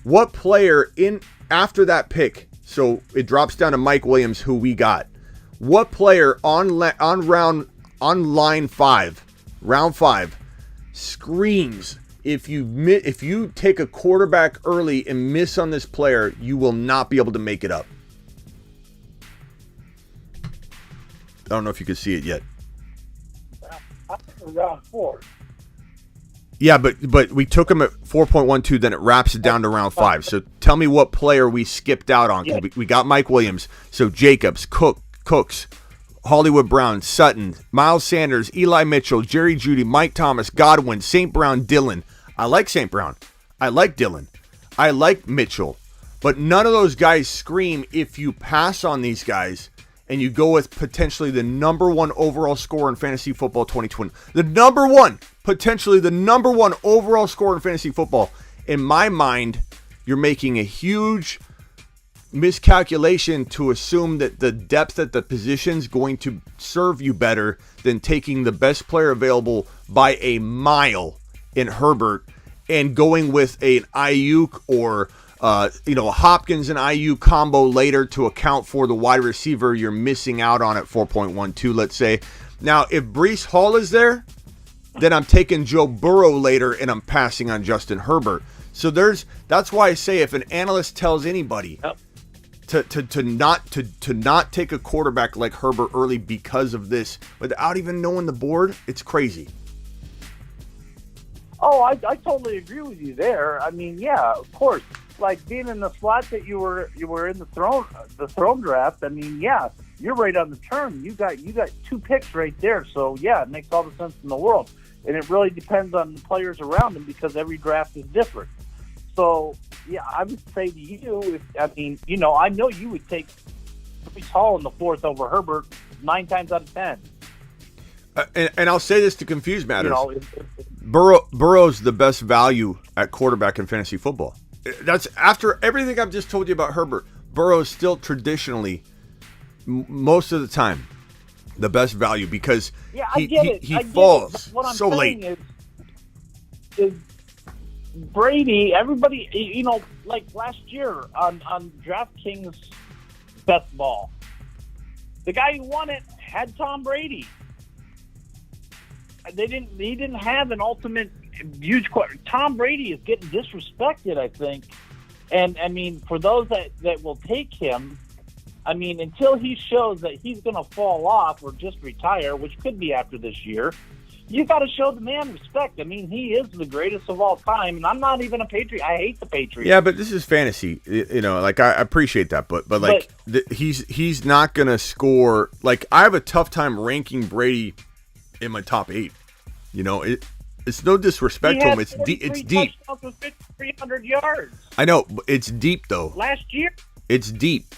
D: What player in after that pick, so it drops down to Mike Williams, who we got. What player on line 5, round 5, screams, if you take a quarterback early and miss on this player, you will not be able to make it up. I don't know if you can see it yet.
H: I think round 4.
D: Yeah, but we took him at 4.12, then it wraps it down to round 5. So tell me what player we skipped out on.
H: Yeah.
D: We got Mike Williams. So Jacobs, Cooks, Hollywood Brown, Sutton, Miles Sanders, Eli Mitchell, Jerry Jeudy, Mike Thomas, Godwin, St. Brown, Dillon. I like St. Brown. I like Dillon. I like Mitchell. But none of those guys scream if you pass on these guys and you go with potentially the number 1 overall scorer in fantasy football 2020. Potentially the number 1 overall scorer in fantasy football. In my mind, you're making a huge miscalculation to assume that the depth at the position's going to serve you better than taking the best player available by a mile in Herbert and going with an Ayuk or a Hopkins and Ayuk combo later to account for the wide receiver you're missing out on at 4.12, let's say. Now, if Breece Hall is there, then I'm taking Joe Burrow later and I'm passing on Justin Herbert. So that's why I say if an analyst tells anybody to not take a quarterback like Herbert early because of this without even knowing the board, it's crazy.
H: Oh, I totally agree with you there. I mean, yeah, of course. Like being in the slot that you were in the throne draft. I mean, yeah, you're right on the turn. You got 2 picks right there. So yeah, it makes all the sense in the world. And it really depends on the players around them because every draft is different. So yeah, I would say to you, I know you would take Breece Hall in the 4th over Herbert 9 times out of 10.
D: And I'll say this to confuse matters.
H: If
D: Burrow's the best value at quarterback in fantasy football. That's after everything I've just told you about Herbert. Burrow's still traditionally, most of the time, the best value because he falls so late.
H: Is Brady? Everybody, like last year on DraftKings Best Ball, the guy who won it had Tom Brady. He didn't have an ultimate huge quarter. Tom Brady is getting disrespected, I think. And I mean, for those that will take him, I mean, until he shows that he's going to fall off or just retire, which could be after this year, you got to show the man respect. I mean, he is the greatest of all time, and I'm not even a Patriot. I hate the Patriots.
D: Yeah, but this is fantasy. Like I appreciate that, but he's not going to score. Like I have a tough time ranking Brady in my top 8. It's no disrespect to him. It's deep.
H: 300 yards.
D: I know, but it's deep though.
H: Last year.
D: It's deep.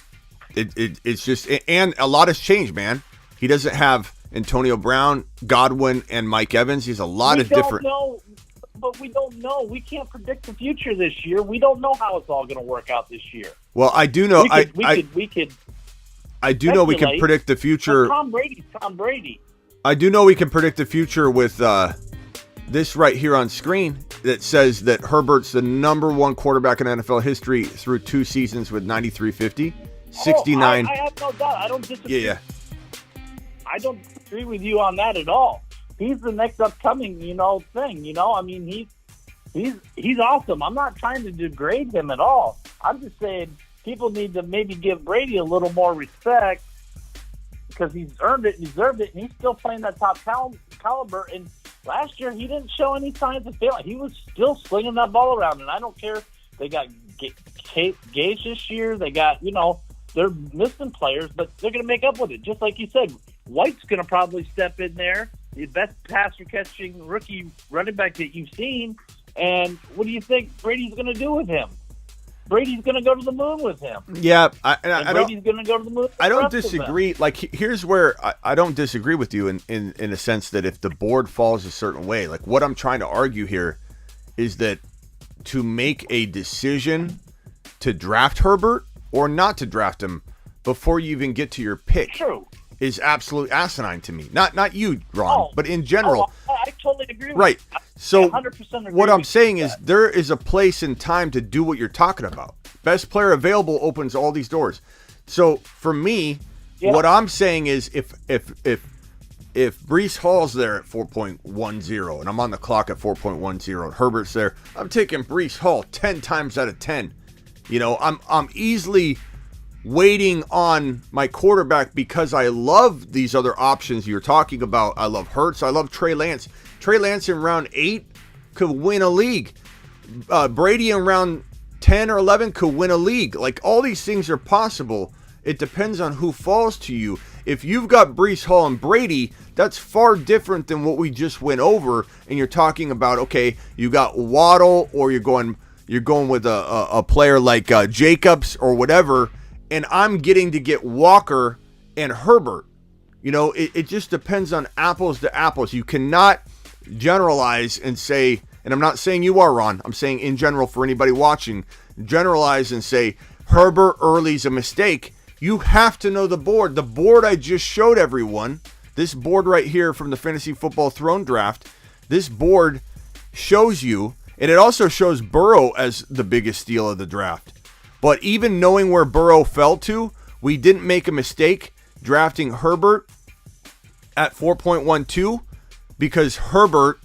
D: It's just, and a lot has changed, man. He doesn't have Antonio Brown, Godwin, and Mike Evans. He's a lot of different.
H: But we don't know. We can't predict the future this year. We don't know how it's all going to work out this year.
D: Well, I do know.
H: We could.
D: I do know we can predict the future.
H: Tom Brady.
D: I do know we can predict the future with this right here on screen that says that Herbert's the number 1 quarterback in NFL history through 2 seasons with 93-50, 69.
H: I have no doubt. I don't disagree.
D: Yeah.
H: I don't agree with you on that at all. He's the next upcoming, thing. I mean, he's awesome. I'm not trying to degrade him at all. I'm just saying people need to maybe give Brady a little more respect because he's earned it and deserved it, and he's still playing that top caliber. And last year, he didn't show any signs of failing. He was still slinging that ball around, and I don't care. They got Gage this year. They got, they're missing players, but they're going to make up with it. Just like you said, White's going to probably step in there, the best passer-catching rookie running back that you've seen. And what do you think Brady's going to do with him? Brady's going to go to the moon with him.
D: Yeah,
H: Brady's going to go to the moon.
D: I don't disagree. Like, here's where I don't disagree with you in a sense that if the board falls a certain way, like what I'm trying to argue here is that to make a decision to draft Herbert or not to draft him before you even get to your pick
H: True.
D: is absolutely asinine to me. Not you, Ron, but in general.
H: I totally agree with
D: Right.
H: you.
D: So
H: 100% agree
D: what I'm
H: with
D: saying
H: you
D: is
H: with that.
D: there is a place and time to do what you're talking about. Best player available opens all these doors. So for me, what I'm saying is if Brees Hall's there at 4.10 and I'm on the clock at 4.10 and Herbert's there, I'm taking Brees Hall 10 times out of 10. You know, I'm easily waiting on my quarterback because I love these other options you're talking about. I love Hurts. I love Trey Lance. Trey Lance in round 8 could win a league. Brady in round 10 or 11 could win a league. Like, all these things are possible. It depends on who falls to you. If you've got Brees Hall and Brady, that's far different than what we just went over. And you're talking about, okay, you got Waddle, or you're going with a player like Jacobs or whatever, and I'm getting to get Walker and Herbert. You know, it just depends on apples to apples. You cannot generalize and say, and I'm not saying you are, Ron, I'm saying in general for anybody watching, generalize and say Herbert early's a mistake. You have to know the board. The board I just showed everyone, this board right here from the Fantasy Football Throne Draft, this board shows you, and it also shows Burrow as the biggest steal of the draft. But even knowing where Burrow fell to, we didn't make a mistake drafting Herbert at 4.12 because Herbert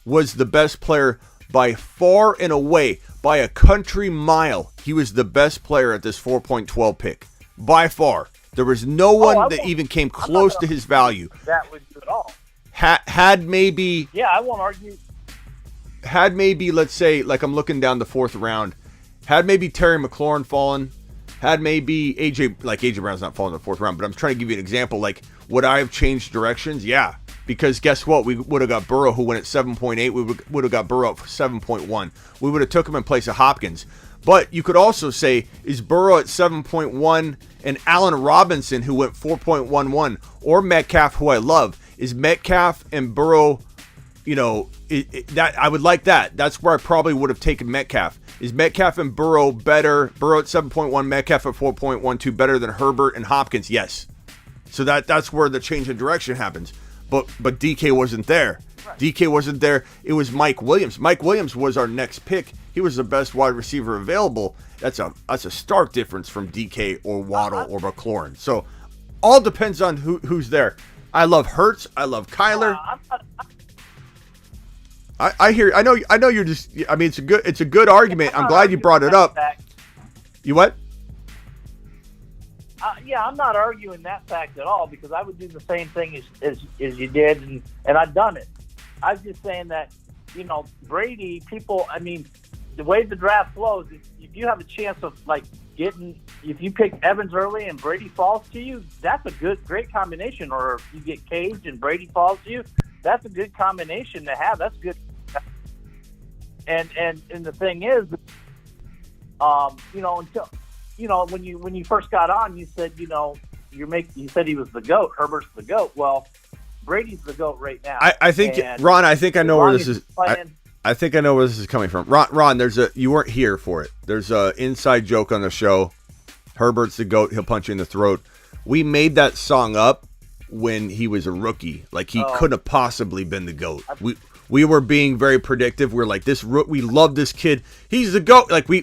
D: was the best player by far and away, by a country mile. He was the best player at this 4.12 pick, by far. There was no one that even came close to his value.
H: That with you at all.
D: Had maybe...
H: Yeah, I won't argue.
D: Had maybe, let's say, like I'm looking down the 4th round, had maybe Terry McLaurin fallen, had maybe AJ Brown's not falling in the 4th round, but I'm trying to give you an example. Like, would I have changed directions? Yeah. Because guess what? We would have got Burrow, who went at 7.8. We would have got Burrow at 7.1. We would have took him in place of Hopkins. But you could also say, is Burrow at 7.1 and Allen Robinson, who went 4.11, or Metcalf, who I love, is Metcalf and Burrow, you know, that I would like that. That's where I probably would have taken Metcalf. Is Metcalf and Burrow better? Burrow at 7.1, Metcalf at 4.12 better than Herbert and Hopkins? Yes. So that's where the change in direction happens. But DK wasn't there. Right. DK wasn't there. It was Mike Williams. Mike Williams was our next pick. He was the best wide receiver available. That's a stark difference from DK or Waddle or McLaurin. So all depends on who's there. I love Hurts. I love Kyler. I hear. I know you're just. I mean, it's a good argument. I'm glad you brought it up. You what?
H: Yeah, I'm not arguing that fact at all because I would do the same thing as you did, and I've done it. I was just saying that, you know, Brady, people, I mean, the way the draft flows, if you have a chance of, like, if you pick Evans early and Brady falls to you, that's a great combination. Or if you get Cage and Brady falls to you, that's a good combination to have. That's good. And the thing is, you know, until, you know, when you first got on, you said, you know, you said he was the GOAT. Herbert's the GOAT. Well, Brady's the GOAT right now.
D: I think, Ron, I think I know where this is. I think I know where this is coming from. Ron, you weren't here for it. There's a inside joke on the show. Herbert's the GOAT. He'll punch you in the throat. We made that song up when he was a rookie. Like, he couldn't have possibly been the GOAT. We were being very predictive. We're like, we love this kid. He's the GOAT. Like, we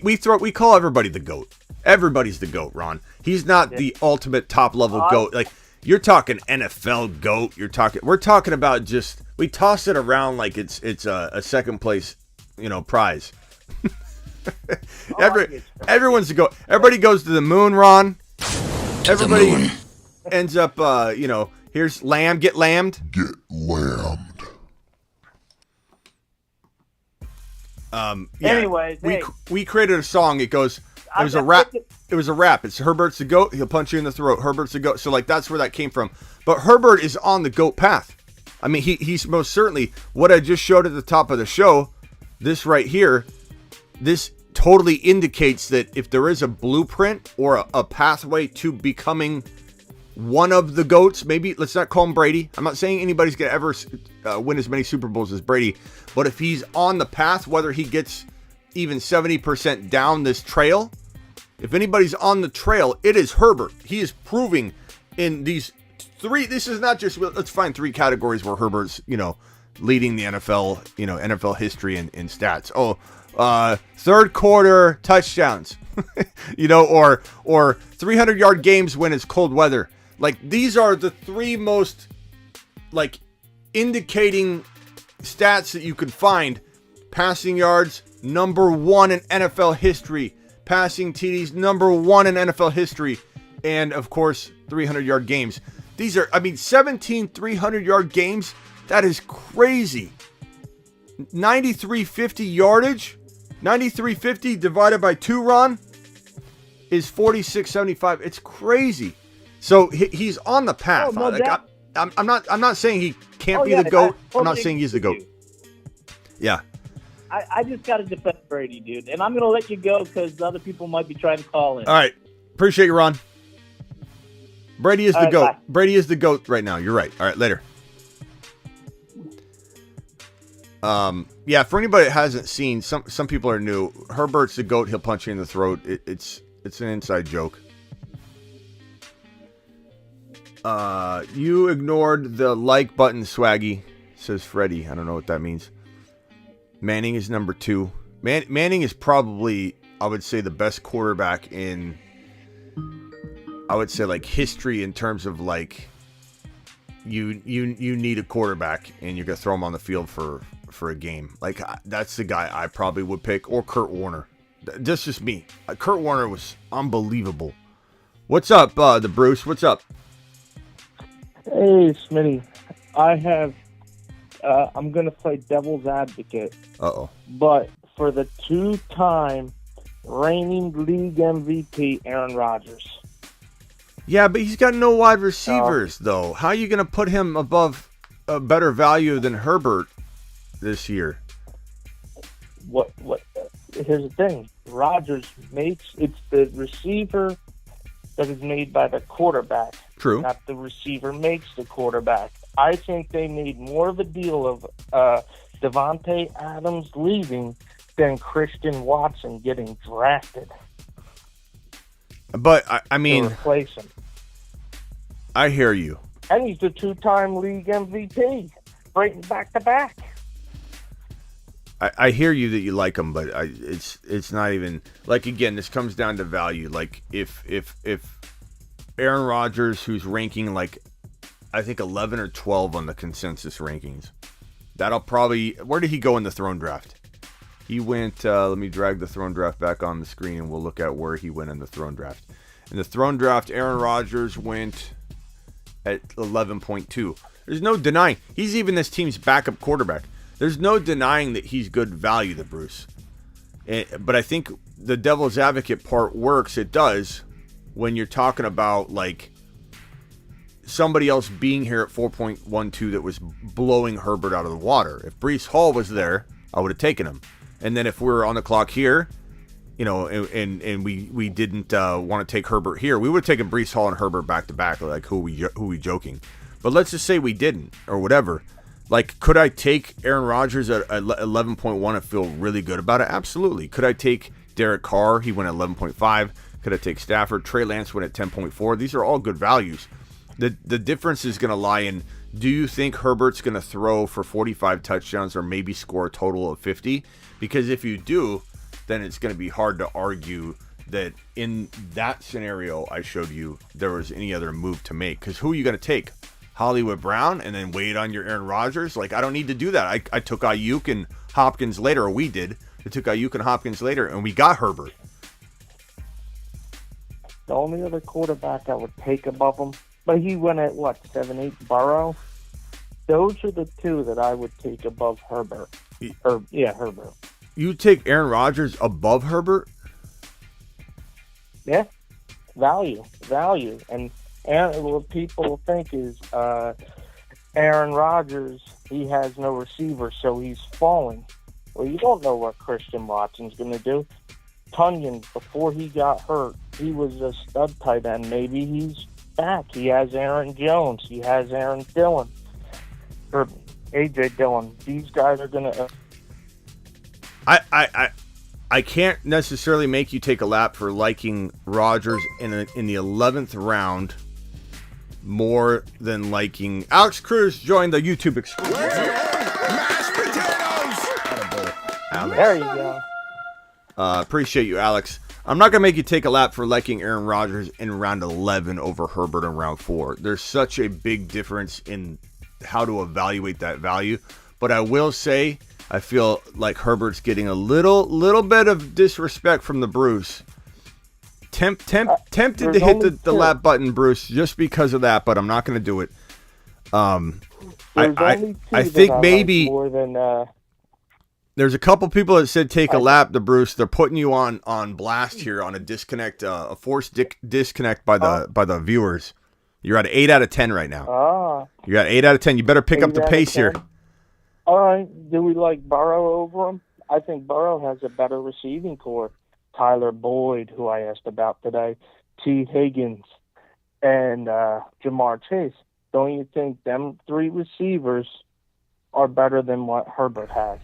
D: call everybody the GOAT. Everybody's the GOAT, Ron. He's not the ultimate top level GOAT. Like, you're talking NFL GOAT. We're talking about just, we toss it around like it's a second place, you know, prize. Everyone's the GOAT. Everybody goes to the moon, Ron. Everybody ends up, you know, here's lamb. Get lammed.
C: Get lammed.
D: Yeah,
H: anyways,
D: we created a song. It goes, it was a rap. It was a rap. It's Herbert's the GOAT. He'll punch you in the throat. Herbert's the GOAT. So, like, that's where that came from. But Herbert is on the GOAT path. I mean, he's most certainly what I just showed at the top of the show. This right here, this totally indicates that if there is a blueprint or a pathway to becoming one of the GOATs, maybe let's not call him Brady. I'm not saying anybody's going to ever win as many Super Bowls as Brady, but if he's on the path, whether he gets even 70% down this trail, if anybody's on the trail, it is Herbert. He is proving in these three. This is not just, let's find three categories where Herbert's, leading the NFL, NFL history in stats. Third quarter touchdowns, or 300-yard games when it's cold weather. Like, these are the three most, indicating stats that you could find. Passing yards, number one in NFL history. Passing TDs, number one in NFL history. And, of course, 300-yard games. These are, 17 300-yard games. That is crazy. 9350 yardage. 9350 divided by 2, Ron, is 4675. It's crazy. So he's on the path.
H: Oh, no,
D: I'm not saying he can't be the GOAT. I'm not saying he's the GOAT. Yeah.
H: I just got to defend Brady, dude. And I'm going to let you go because other people might be trying to call in.
D: All right. Appreciate you, Ron. Brady is the GOAT.
H: Bye.
D: Brady is the GOAT right now. You're right. All right, later. Yeah, for anybody that hasn't seen, some people are new. Herbert's the GOAT. He'll punch you in the throat. It's an inside joke. You ignored the like button, Swaggy, says Freddie. I don't know what that means. Manning is number 2. Manning is probably, I would say, the best quarterback in, I would say, history in terms of, you need a quarterback and you're going to throw him on the field for a game. That's the guy I probably would pick, or Kurt Warner. That's just me. Kurt Warner was unbelievable. What's up, the Bruce? What's up?
I: Hey, Smitty. I'm going to play devil's advocate.
D: Uh-oh.
I: But for the 2-time reigning league MVP, Aaron Rodgers.
D: Yeah, but he's got no wide receivers, though. How are you going to put him above a better value than Herbert this year?
I: Here's the thing. Rodgers it's the receiver that is made by the quarterback.
D: True.
I: Not the receiver makes the quarterback. I think they made more of a deal of Devontae Adams leaving than Christian Watson getting drafted.
D: But, I mean,
I: to replace him.
D: I hear you.
I: And he's the 2-time league MVP, breaking back-to-back.
D: I hear you that you like him, but it's not even, again, this comes down to value. If Aaron Rodgers, who's ranking, I think 11 or 12 on the consensus rankings, that'll probably, where did he go in the throne draft? He went, let me drag the throne draft back on the screen and we'll look at where he went in the throne draft. In the throne draft, Aaron Rodgers went at 11.2. There's no denying. He's even this team's backup quarterback. There's no denying that he's good value, the Bruce. But I think the devil's advocate part works. It does when you're talking about, somebody else being here at 4.12 that was blowing Herbert out of the water. If Breece Hall was there, I would have taken him. And then if we were on the clock here, and we didn't want to take Herbert here, we would have taken Breece Hall and Herbert back to back. Who we joking? But let's just say we didn't, or whatever. Could I take Aaron Rodgers at 11.1 and feel really good about it? Absolutely. Could I take Derek Carr? He went at 11.5. Could I take Stafford? Trey Lance went at 10.4. These are all good values. The difference is going to lie in, do you think Herbert's going to throw for 45 touchdowns or maybe score a total of 50? Because if you do, then it's going to be hard to argue that in that scenario I showed you there was any other move to make. Because who are you going to take? Hollywood Brown and then wait on your Aaron Rodgers? I don't need to do that. I took Ayuk and Hopkins later, or we did. I took Ayuk and Hopkins later, and we got Herbert.
I: The only other quarterback I would take above him, but he went at, 7-8, Burrow? Those are the two that I would take above Herbert. Herbert.
D: You take Aaron Rodgers above Herbert?
I: Yeah. Value. And what people think is Aaron Rodgers, he has no receiver, so he's falling. Well, you don't know what Christian Watson's going to do. Tunyon, before he got hurt, he was a stud tight end. Maybe he's back. He has Aaron Jones. He has Aaron Dillon. Or A.J. Dillon. These guys are going to...
D: I can't necessarily make you take a lap for liking Rodgers in the 11th round more than liking Alex Cruz joined the YouTube exclusive.
C: Mashed potatoes.
D: Alex.
I: There you go.
D: Appreciate you, Alex. I'm not gonna make you take a lap for liking Aaron Rodgers in round 11 over Herbert in round 4. There's such a big difference in how to evaluate that value, but I will say I feel like Herbert's getting a little bit of disrespect from the Bruce. Tempted to hit the lap button, Bruce, just because of that, but I'm not going to do it. I think maybe
I: more than
D: there's a couple people that said take a lap to Bruce. They're putting you on blast here on a disconnect, a forced disconnect by the viewers. You're at 8 out of 10 right now. You're at 8 out of 10. You better pick up the pace here.
I: All right. Do we like Burrow over him? I think Burrow has a better receiving core. Tyler Boyd, who I asked about today, T. Higgins, and Jamar Chase. Don't you think them 3 receivers are better than what Herbert has?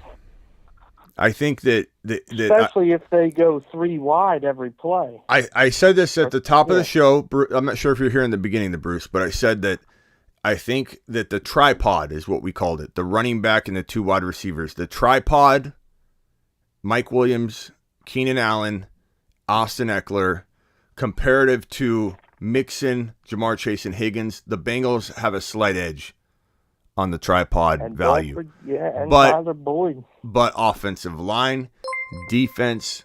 D: I think that
I: especially if they go 3 wide every play.
D: I said this at the top of the show. I'm not sure if you're here in the beginning, Bruce, but I said that I think that the tripod is what we called it. The running back and the 2 wide receivers. The tripod, Mike Williams, Keenan Allen, Austin Eckler, comparative to Mixon, Jamar Chase, and Higgins, the Bengals have a slight edge on the tripod value.
I: Tyler Boyd.
D: But offensive line, defense,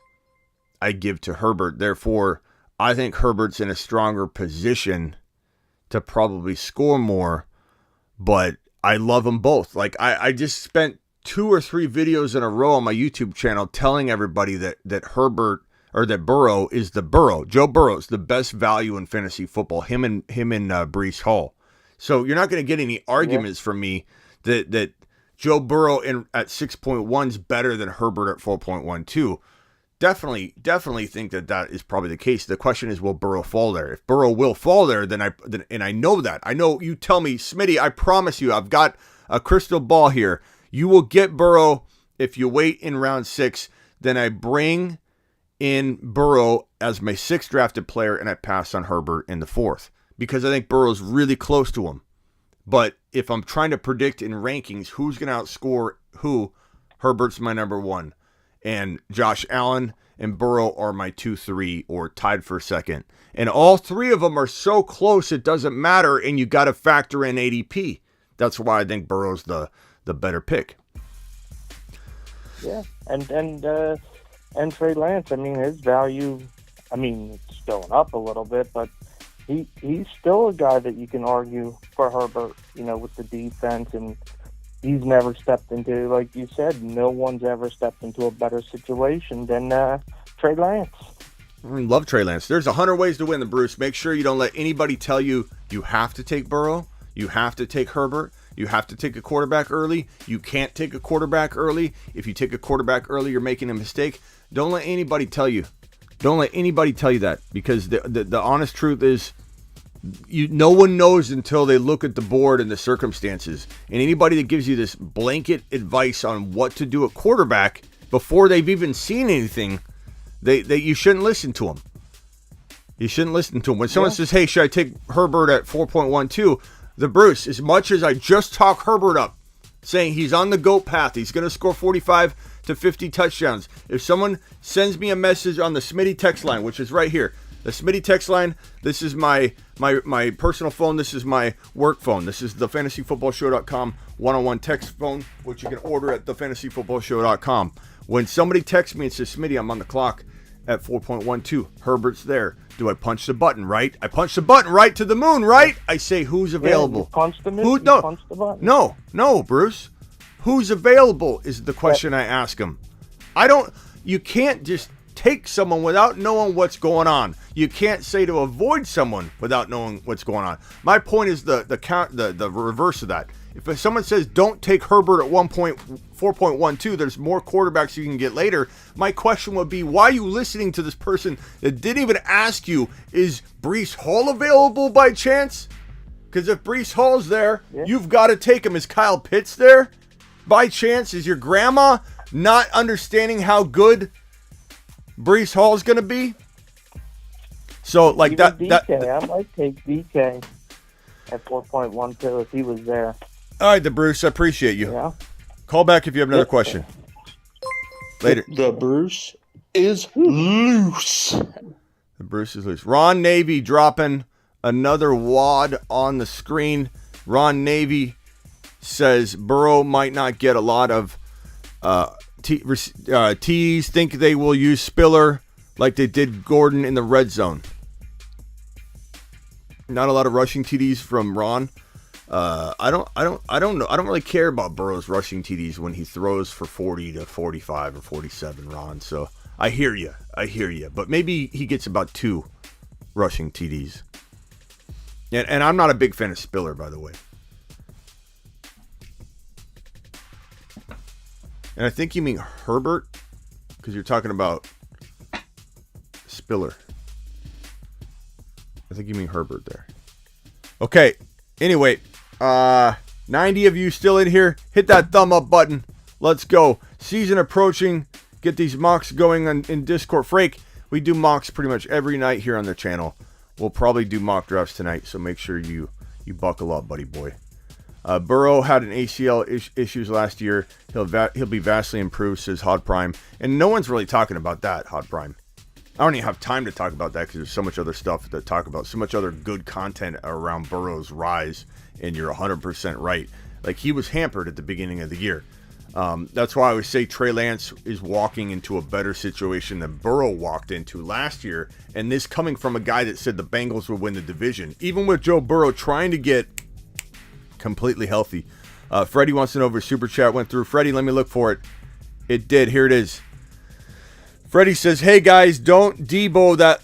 D: I give to Herbert. Therefore, I think Herbert's in a stronger position to probably score more, but I love them both. Like I just spent 2 or 3 videos in a row on my YouTube channel telling everybody that Herbert or that Burrow is the Burrow. Joe Burrow's the best value in fantasy football. Him and Breece Hall. So you're not going to get any arguments from me that Joe Burrow at 6.1 is better than Herbert at 4.12. Definitely think that is probably the case. The question is, will Burrow fall there? If Burrow will fall there, then I know that. I know you tell me, Smitty, I promise you, I've got a crystal ball here. You will get Burrow if you wait in round 6. Then I bring in Burrow as my 6th drafted player, and I pass on Herbert in the 4th because I think Burrow's really close to him. But if I'm trying to predict in rankings who's going to outscore who, Herbert's my number 1. And Josh Allen and Burrow are my 2, 3, or tied for 2nd. And all 3 of them are so close it doesn't matter, and you got to factor in ADP. That's why I think Burrow's the better pick.
I: Yeah, and Trey Lance, I mean, his value, it's going up a little bit, but he's still a guy that you can argue for Herbert, with the defense, and he's never stepped into, like you said, no one's ever stepped into a better situation than Trey Lance.
D: I love Trey Lance. There's 100 ways to win the Bruce. Make sure you don't let anybody tell you have to take Burrow, you have to take Herbert, you have to take a quarterback early, you can't take a quarterback early. If you take a quarterback early, you're making a mistake. Don't let anybody tell you. Don't let anybody tell you that, because the honest truth is, no one knows until they look at the board and the circumstances. And anybody that gives you this blanket advice on what to do at quarterback before they've even seen anything, you shouldn't listen to them. You shouldn't listen to them. When someone says, hey, should I take Herbert at 4.12? The Bruce, as much as I just talk Herbert up, saying he's on the GOAT path, he's going to score 45 to 50 touchdowns. If someone sends me a message on the Smitty text line, which is right here, the Smitty text line, this is my personal phone, this is my work phone, this is the fantasyfootballshow.com one-on-one text phone, which you can order at thefantasyfootballshow.com. When somebody texts me and says, Smitty, I'm on the clock at 4.12, Herbert's there. Do I punch the button, right? I punch the button right to the moon, right? I say, who's available?
I: You punch the button.
D: No, Bruce. Who's available is the question I ask him. You can't just take someone without knowing what's going on. You can't say to avoid someone without knowing what's going on. My point is the reverse of that. If someone says don't take Herbert at 4.12, there's more quarterbacks you can get later. My question would be, why are you listening to this person that didn't even ask you, is Breece Hall available by chance? Because if Breece Hall's there, you've got to take him. Is Kyle Pitts there by chance? Is your grandma not understanding how good Brees Hall's going to be. So, like
I: Even
D: that.
I: DK, I might take DK at 4.12 if he was there.
D: All right, the Bruce, I appreciate you.
I: Yeah.
D: Call back if you have another question. Later.
J: The Bruce is loose.
D: The Bruce is loose. Ron Navy dropping another wad on the screen. Ron Navy says Burrow might not get a lot of T's. Think they will use Spiller like they did Gordon in the red zone. Not a lot of rushing TDs from Ron. I don't know. I don't really care about Burrow's rushing TDs when he throws for 40 to 45 or 47, Ron. So I hear you. But maybe he gets about 2 rushing TDs. And I'm not a big fan of Spiller, by the way. And I think you mean Herbert, because you're talking about Spiller. I think you mean Herbert there. Okay. Anyway, 90 of you still in here. Hit that thumb up button. Let's go. Season approaching. Get these mocks going in Discord. Frake, we do mocks pretty much every night here on the channel. We'll probably do mock drafts tonight, so make sure you buckle up, buddy boy. Burrow had an ACL issues last year. He'll be vastly improved, says Hot Prime. And no one's really talking about that, Hot Prime. I don't even have time to talk about that because there's so much other stuff to talk about. So much other good content around Burrow's rise, and you're 100% right. Like, he was hampered at the beginning of the year. That's why I would say Trey Lance is walking into a better situation than Burrow walked into last year. And this coming from a guy that said the Bengals would win the division. Even with Joe Burrow trying to get completely healthy. Freddie wants to know if his super chat went through. Freddie, let me look for it. It did. Here it is. Freddie says, hey guys, don't Debo that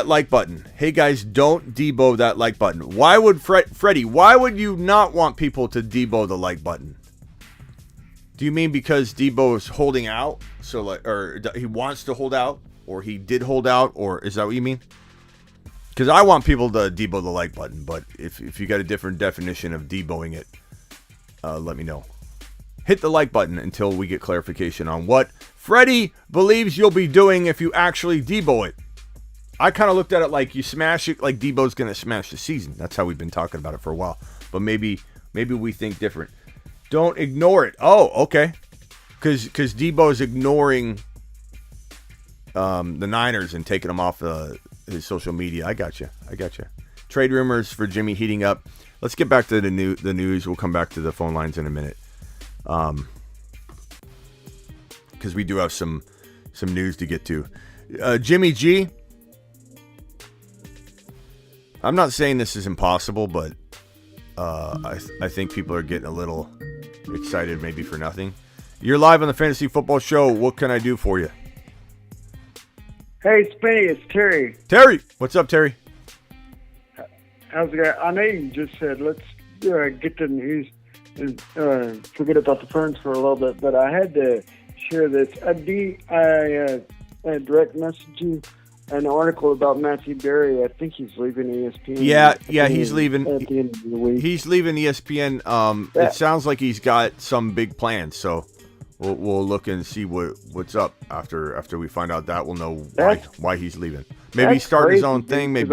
D: like button. Hey guys, don't Debo that like button. Why would Freddie, why would you not want people to Debo the like button? Do you mean because Debo is holding out? So like, or he wants to hold out, or he did hold out, or is that what you mean? Because I want people to Debo the like button, but if you got a different definition of Deboing it, let me know. Hit the like button until we get clarification on what Freddie believes you'll be doing if you actually Debo it. I kind of looked at it like you smash it, like Debo's going to smash the season. That's how we've been talking about it for a while. But maybe we think different. Don't ignore it. Oh, okay. Because Debo's ignoring the Niners and taking them off his social media. I got you. Trade rumors for Jimmy heating up. Let's get back to the news. We'll come back to the phone lines in a minute. Because we do have some news to get to. Jimmy G. I'm not saying this is impossible, but I think people are getting a little excited maybe for nothing. You're live on the Fantasy Football Show. What can I do for you?
K: Hey, Spinny, it's Terry.
D: Terry, what's up, Terry?
K: How's it going? I know you just said let's get the news and forget about the Ferns for a little bit, but I had to share this. I direct messaged you an article about Matthew Berry. I think he's leaving ESPN.
D: Yeah, he's leaving.
K: At the end of the week.
D: He's leaving ESPN. It sounds like he's got some big plans, so we'll look and see what's up after we find out that. We'll know why he's leaving. Maybe he's starting his own thing. Maybe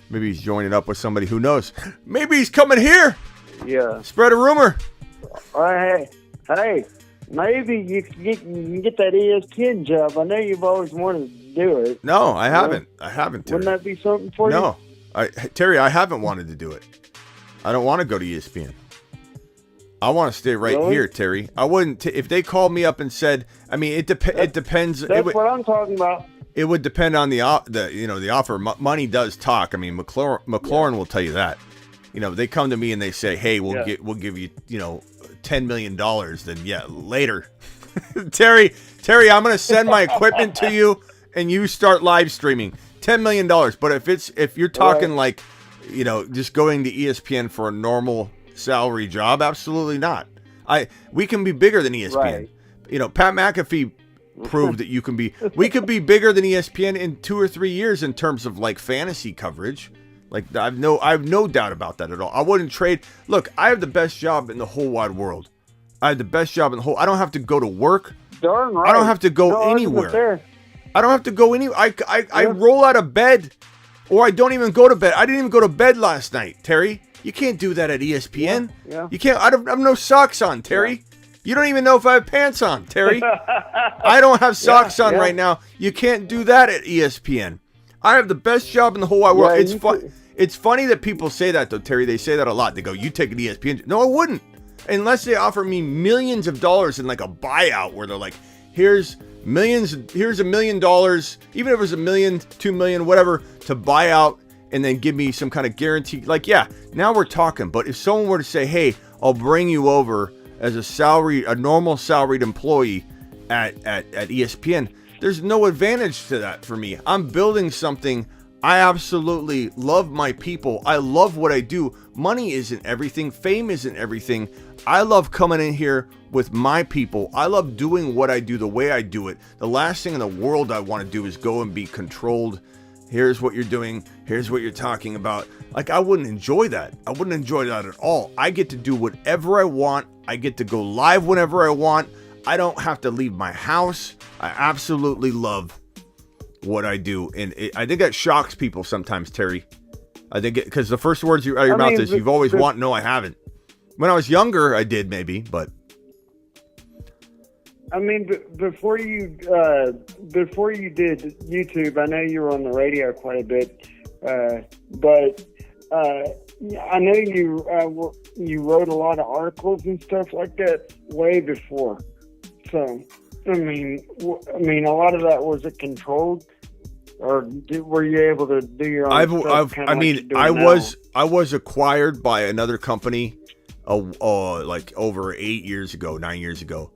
D: maybe he's joining up with somebody. Who knows? Maybe he's coming here.
K: Yeah.
D: Spread a rumor.
K: Hey, maybe you can get that ESPN job. I know you've always wanted to do it.
D: No, I haven't. I haven't, Terry.
K: Wouldn't that be something for you?
D: No. Terry, I haven't wanted to do it. I don't want to go to ESPN. I want to stay right here, Terry. I wouldn't if they called me up and said, I mean, it depends.
K: That's what I'm talking about.
D: It would depend on the offer. Money does talk. I mean, McLaurin will tell you that. They come to me and they say, "Hey, we'll give you, $10 million." Then later, Terry, I'm gonna send my equipment to you and you start live streaming. $10 million. But if you're talking like, just going to ESPN for a normal salary job, absolutely not. We can be bigger than ESPN. Right. Pat McAfee proved that we could be bigger than ESPN in 2 or 3 years in terms of like fantasy coverage. Like I have no doubt about that at all. I wouldn't trade. Look, I have the best job in the whole wide world. I don't have to go to work.
K: Darn right.
D: I don't have to go
K: No argument
D: anywhere.
K: there.
D: I don't have to go anywhere. I roll out of bed, or I don't even go to bed. I didn't even go to bed last night, Terry. You can't do that at ESPN.
K: Yeah.
D: You can't. I have no socks on, Terry. You don't even know if I have pants on, Terry. I don't have socks on right now. You can't do that at ESPN. I have the best job in the whole wide world. It's funny that people say that, though, Terry. They say that a lot. They go, "You take an ESPN." No, I wouldn't. Unless they offer me millions of dollars in like a buyout where they're like, here's $1 million, even if it was $1 million, $2 million, whatever, to buy out and then give me some kind of guarantee. Like, yeah, now we're talking. But if someone were to say, hey, I'll bring you over as a normal salaried employee at ESPN, there's no advantage to that for me. I'm building something. I absolutely love my people. I love what I do. Money isn't everything. Fame isn't everything. I love coming in here with my people. I love doing what I do the way I do it. The last thing in the world I want to do is go and be controlled. Here's what you're doing. Here's what you're talking about. Like, I wouldn't enjoy that. I wouldn't enjoy that at all. I get to do whatever I want. I get to go live whenever I want. I don't have to leave my house. I absolutely love what I do. And I think that shocks people sometimes, Terry. I think because the first words out of your mouth is, you've always wanted. No, I haven't. When I was younger, I did maybe, but.
K: I mean, before you did YouTube, I know you were on the radio quite a bit, but I know you wrote a lot of articles and stuff like that way before. So, I mean, a lot of that, was it controlled, or were you able to do your own stuff?
D: I was acquired by another company, like over 9 years ago.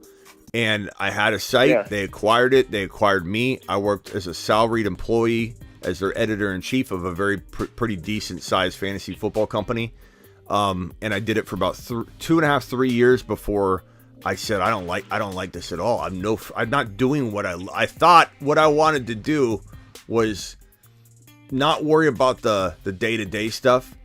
D: And I had a site. Yeah. They acquired it. They acquired me. I worked as a salaried employee, as their editor-in-chief of a very pretty decent-sized fantasy football company. And I did it for about 2.5, 3 years before I said, I don't like this at all. I'm not doing what I thought. What I wanted to do was not worry about the day-to-day stuff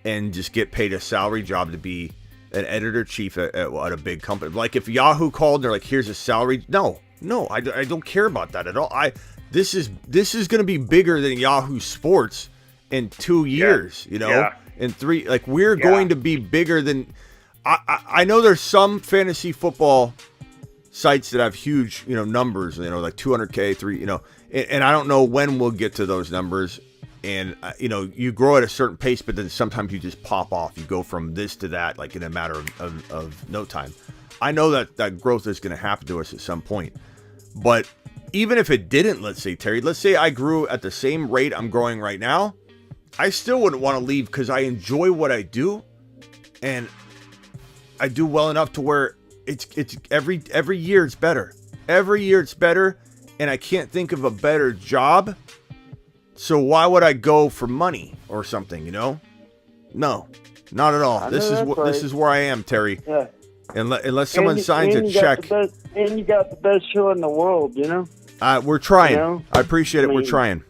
D: and just get paid a salary job to be an editor-chief at a big company. Like, if Yahoo called and they're like, here's a salary. No, I don't care about that at all. This is going to be bigger than Yahoo Sports in 2 years, in 3. Like, we're going to be bigger than. I know there's some fantasy football sites that have huge, numbers, like 200K, 3, and I don't know when we'll get to those numbers. And, you grow at a certain pace, but then sometimes you just pop off. You go from this to that, like in a matter of no time. I know that growth is going to happen to us at some point. But even if it didn't, let's say I grew at the same rate I'm growing right now, I still wouldn't want to leave because I enjoy what I do. And I do well enough to where it's every year it's better. Every year it's better. And I can't think of a better job. So why would I go for money or something, No, not at all. This is where I am, Terry. Yeah. Unless someone signs a check.
K: And you got the best show in the world,
D: We're trying. I appreciate it. We're trying.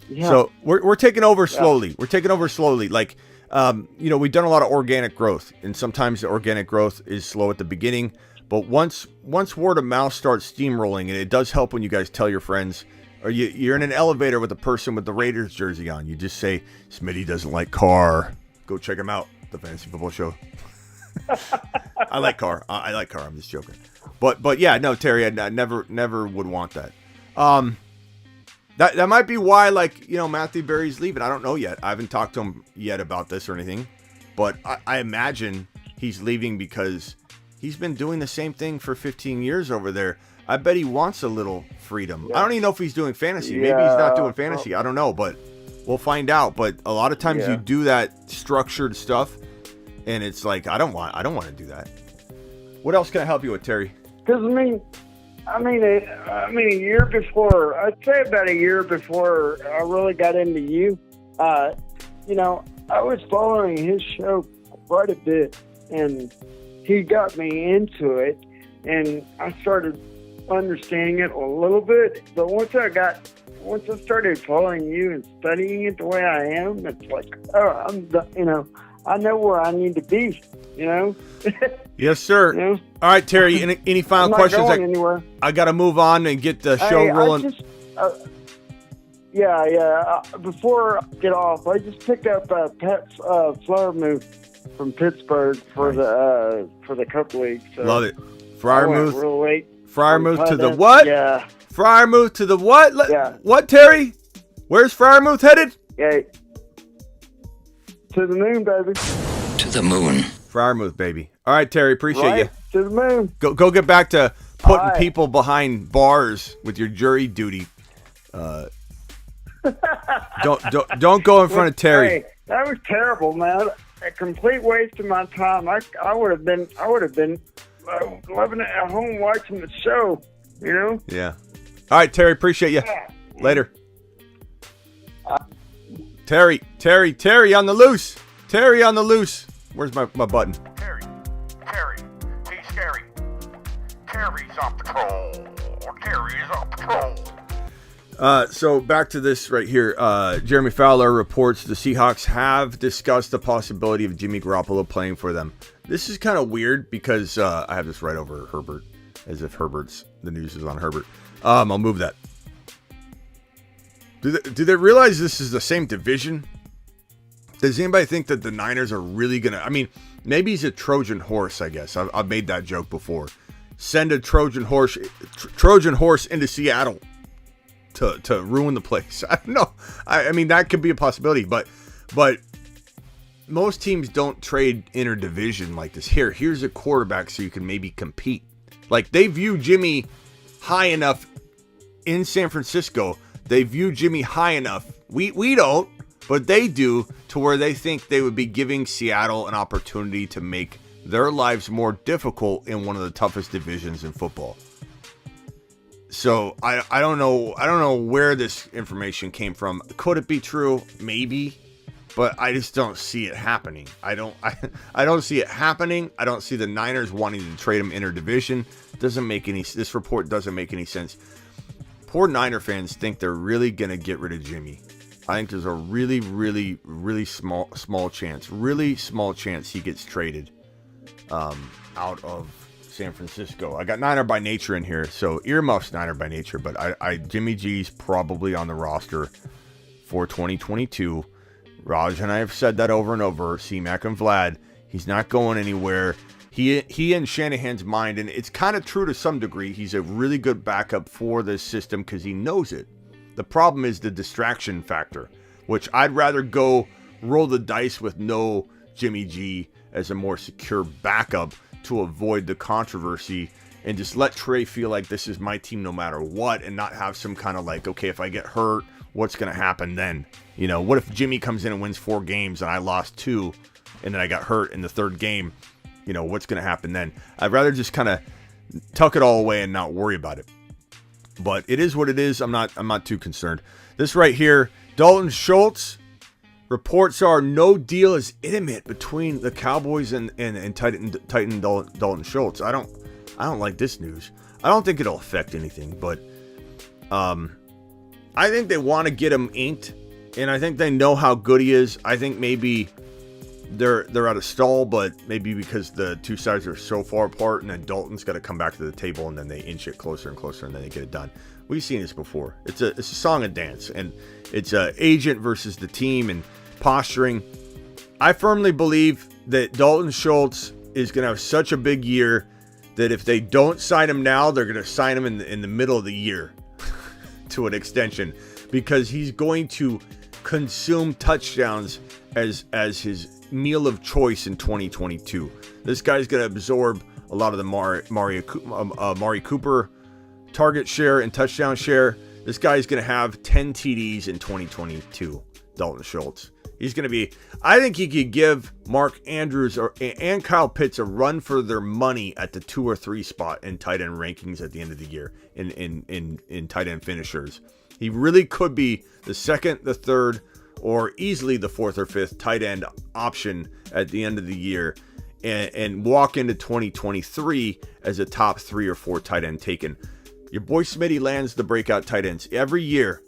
D: Yeah. So we're taking over slowly. Yeah. We're taking over slowly. Like, we've done a lot of organic growth, and sometimes the organic growth is slow at the beginning. But once word of mouth starts steamrolling, and it does help when you guys tell your friends. Or you're in an elevator with a person with the Raiders jersey on. You just say, Smitty doesn't like Carr. Go check him out, the Fantasy Football Show. I like Carr. I like Carr. I'm just joking. But yeah, no, Terry, I never would want that. That might be why, Matthew Berry's leaving. I don't know yet. I haven't talked to him yet about this or anything. But I imagine he's leaving because he's been doing the same thing for 15 years over there. I bet he wants a little freedom. Yeah. I don't even know if he's doing fantasy. Maybe he's not doing fantasy. I don't know, but we'll find out. But a lot of times you do that structured stuff, and it's like, I don't want to do that. What else can I help you with, Terry?
K: Because I mean, a year before, I'd say about a year before I really got into you, I was following his show quite a bit, and he got me into it, and I started understanding it a little bit. But once I started following you and studying it the way I am, it's like, I know where I need to be,
D: Yes, sir.
K: You know?
D: All right, Terry. Any final
K: I'm not
D: questions?
K: going anywhere.
D: I got to move on and get the show rolling.
K: Before I get off, I just picked up Pat Fryermuth from Pittsburgh for the Cup League. So
D: Love it.
K: I went real late.
D: Fryermuth to the what?
K: Yeah.
D: Fryermuth to the what?
K: Yeah.
D: What, Terry? Where's Fryermuth headed?
K: Yeah. To the moon, baby.
B: To the moon.
D: Fryermuth, baby. All right, Terry. Appreciate you.
K: To the moon.
D: Go get back to putting
K: All right.
D: people behind bars with your jury duty. Don't go in front of Terry.
K: Hey, that was terrible, man. A complete waste of my time. I would have been living at home watching the show. You know.
D: Yeah. All right, Terry. Appreciate you. Later. Terry on the loose. Terry on the loose. Where's my button?
C: Terry, he's scary. Terry's on patrol. Terry's on patrol.
D: So back to this right here. Jeremy Fowler reports the Seahawks have discussed the possibility of Jimmy Garoppolo playing for them. This is kind of weird because I have this right over Herbert, as if the news is on Herbert. I'll move that. Do they realize this is the same division? Does anybody think that the Niners are really going to... I mean, maybe he's a Trojan horse, I guess. I've made that joke before. Send a Trojan horse into Seattle to ruin the place. I don't know. I mean, that could be a possibility, but most teams don't trade interdivision like this. Here's a quarterback so you can maybe compete. Like, they view Jimmy high enough in San Francisco. They view Jimmy high enough. We don't, but they do, to where they think they would be giving Seattle an opportunity to make their lives more difficult in one of the toughest divisions in football. So I don't know where this information came from. Could it be true? Maybe, but I just don't see it happening. I don't see it happening. I don't see the Niners wanting to trade him interdivision. This report doesn't make any sense. Poor Niner fans think they're really gonna get rid of Jimmy. I think there's a really, really, really small chance he gets traded out of San Francisco. I got Niner by nature in here, so earmuffs Niner by nature, but Jimmy G's probably on the roster for 2022. Raj and I have said that over and over. C-Mac and Vlad, he's not going anywhere. He in Shanahan's mind, and it's kind of true to some degree, he's a really good backup for this system because he knows it. The problem is the distraction factor, which I'd rather go roll the dice with no Jimmy G as a more secure backup to avoid the controversy and just let Trey feel like this is my team no matter what, and not have some kind of like, okay, if I get hurt, what's going to happen then? You know, what if Jimmy comes in and wins 4 games and I lost 2 and then I got hurt in the 3rd game? You know, what's going to happen then? I'd rather just kind of tuck it all away and not worry about it. But it is what it is. I'm not too concerned. This right here, Dalton Schultz. Reports are no deal is imminent between the Cowboys and Titan Dalton Schultz. I don't like this news. I don't think it'll affect anything, but I think they want to get him inked, and I think they know how good he is. I think maybe they're at a stall, but maybe because the two sides are so far apart, and then Dalton's got to come back to the table, and then they inch it closer and closer, and then they get it done. We've seen this before. It's a song and dance, and it's a agent versus the team and posturing. I firmly believe that Dalton Schultz is going to have such a big year that if they don't sign him now, they're going to sign him in the middle of the year to an extension, because he's going to consume touchdowns as his meal of choice in 2022. This guy's going to absorb a lot of the Mari Cooper target share and touchdown share. This guy's going to have 10 TDs in 2022, Dalton Schultz. He's going to be, I think he could give Mark Andrews and Kyle Pitts a run for their money at the 2 or 3 spot in tight end rankings at the end of the year in tight end finishers. He really could be the 2nd, the 3rd, or easily the 4th or 5th tight end option at the end of the year, and walk into 2023 as a top 3 or 4 tight end taken. Your boy Smitty lands the breakout tight ends every year.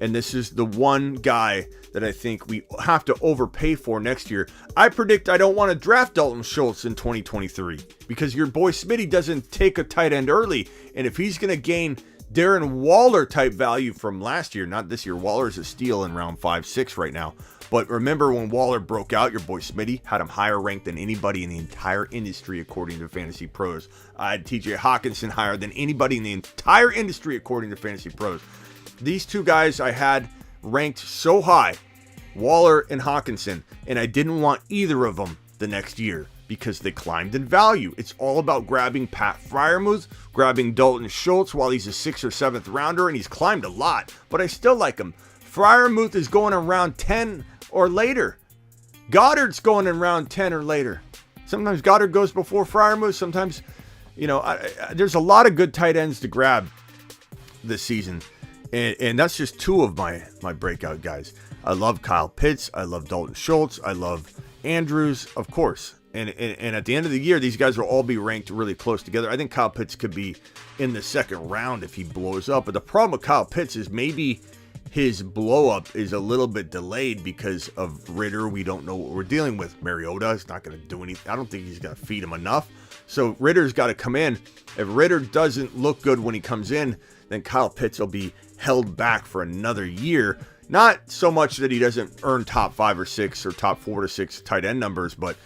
D: And this is the one guy that I think we have to overpay for next year. I predict I don't want to draft Dalton Schultz in 2023 because your boy Smitty doesn't take a tight end early. And if he's going to gain Darren Waller type value from last year, not this year, Waller's a steal in round 5-6 right now. But remember when Waller broke out, your boy Smitty had him higher ranked than anybody in the entire industry according to Fantasy Pros. I had TJ Hawkinson higher than anybody in the entire industry according to Fantasy Pros. These two guys I had ranked so high, Waller and Hawkinson, and I didn't want either of them the next year because they climbed in value. It's all about grabbing Pat Freiermuth, grabbing Dalton Schultz while he's a 6th or 7th rounder, and he's climbed a lot, but I still like him. Freiermuth is going around 10 or later. Goddard's going in round 10 or later. Sometimes Goddard goes before Freiermuth. Sometimes, there's a lot of good tight ends to grab this season. And that's just two of my breakout guys. I love Kyle Pitts. I love Dalton Schultz. I love Andrews, of course. And at the end of the year, these guys will all be ranked really close together. I think Kyle Pitts could be in the second round if he blows up. But the problem with Kyle Pitts is maybe his blow up is a little bit delayed because of Ritter. We don't know what we're dealing with. Mariota is not going to do anything. I don't think he's going to feed him enough. So Ritter's got to come in. If Ritter doesn't look good when he comes in, then Kyle Pitts will be held back for another year. Not so much that he doesn't earn top 5 or 6 or top 4 to 6 tight end numbers, but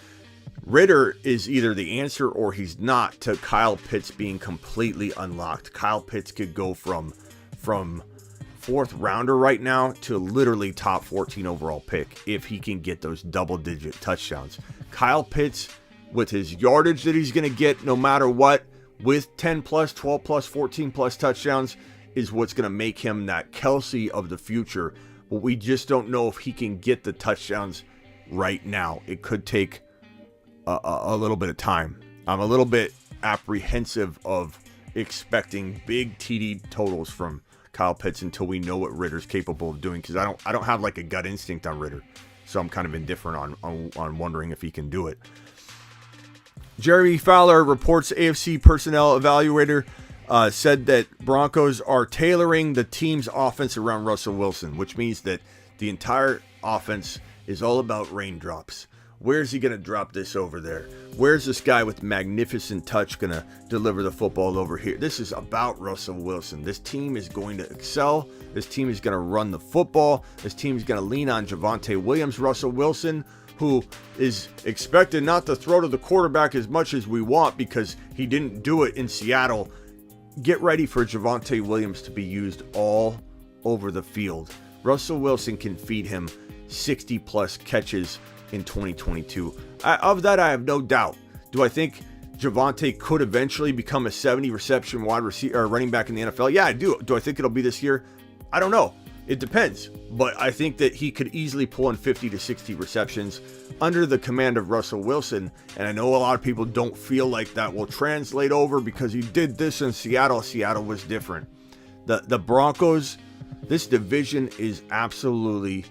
D: Ritter is either the answer or he's not to Kyle Pitts being completely unlocked. Kyle Pitts could go from 4th rounder right now to literally top 14 overall pick if he can get those double-digit touchdowns. Kyle Pitts, with his yardage that he's going to get no matter what, with 10 plus, 12 plus, 14 plus touchdowns, is what's going to make him that Kelsey of the future. But we just don't know if he can get the touchdowns right now. It could take a little bit of time. I'm a little bit apprehensive of expecting big TD totals from Kyle Pitts until we know what Ritter's capable of doing, because I don't have like a gut instinct on Ritter. So I'm kind of indifferent on wondering if he can do it. Jeremy Fowler reports AFC personnel evaluator said that Broncos are tailoring the team's offense around Russell Wilson, which means that the entire offense is all about raindrops. Where's he going to drop this over there? Where's this guy with magnificent touch going to deliver the football over here? This is about Russell Wilson. This team is going to excel. This team is going to run the football. This team is going to lean on Javonte Williams. Russell Wilson, who is expected not to throw to the quarterback as much as we want because he didn't do it in Seattle. Get ready for Javonte Williams to be used all over the field. Russell Wilson can feed him 60 plus catches in 2022. Of that, I have no doubt. Do I think Javonte could eventually become a 70 reception wide receiver or running back in the NFL? Yeah, I do. Do I think it'll be this year? I don't know. It depends. But I think that he could easily pull in 50 to 60 receptions under the command of Russell Wilson. And I know a lot of people don't feel like that will translate over because he did this in Seattle. Seattle was different. The Broncos, this division is absolutely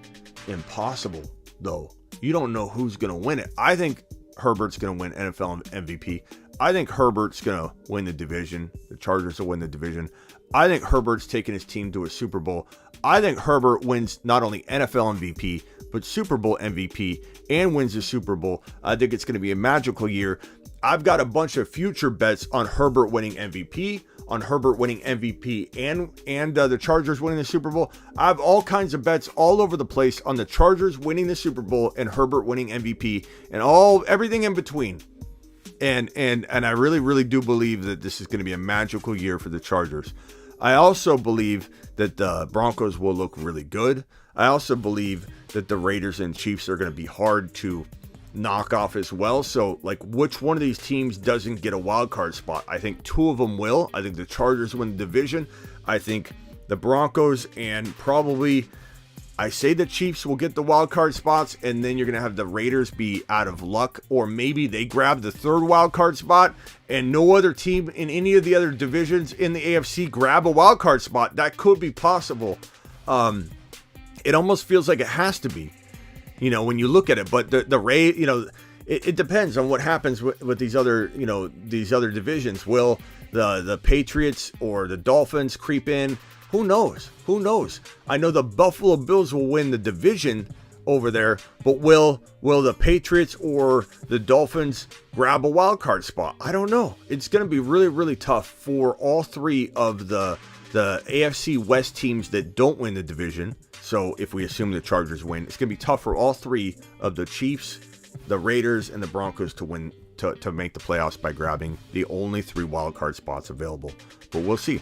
D: impossible, though. You don't know who's going to win it. I think Herbert's going to win NFL MVP. I think Herbert's going to win the division. The Chargers will win the division. I think Herbert's taking his team to a Super Bowl. I think Herbert wins not only NFL MVP, but Super Bowl MVP and wins the Super Bowl. I think it's going to be a magical year. I've got a bunch of future bets on Herbert winning MVP, on Herbert winning MVP and the Chargers winning the Super Bowl. I have all kinds of bets all over the place on the Chargers winning the Super Bowl and Herbert winning MVP and everything in between. And I really, really do believe that this is going to be a magical year for the Chargers. I also believe that the Broncos will look really good. I also believe that the Raiders and Chiefs are going to be hard to knock off as well. So, like, which one of these teams doesn't get a wild card spot? I think two of them will. I think the Chargers win the division. I think the Broncos and probably, I say the Chiefs will get the wild card spots, and then you're going to have the Raiders be out of luck, or maybe they grab the third wild card spot and no other team in any of the other divisions in the AFC grab a wild card spot. That could be possible. It almost feels like it has to be, when you look at it. But the Ray, it depends on what happens with these other, these other divisions. Will the Patriots or the Dolphins creep in? Who knows? Who knows? I know the Buffalo Bills will win the division over there, but will the Patriots or the Dolphins grab a wild card spot? I don't know. It's going to be really, really tough for all three of the AFC West teams that don't win the division. So if we assume the Chargers win, it's going to be tough for all three of the Chiefs, the Raiders, and the Broncos to win, to make the playoffs by grabbing the only 3 wild card spots available. But we'll see.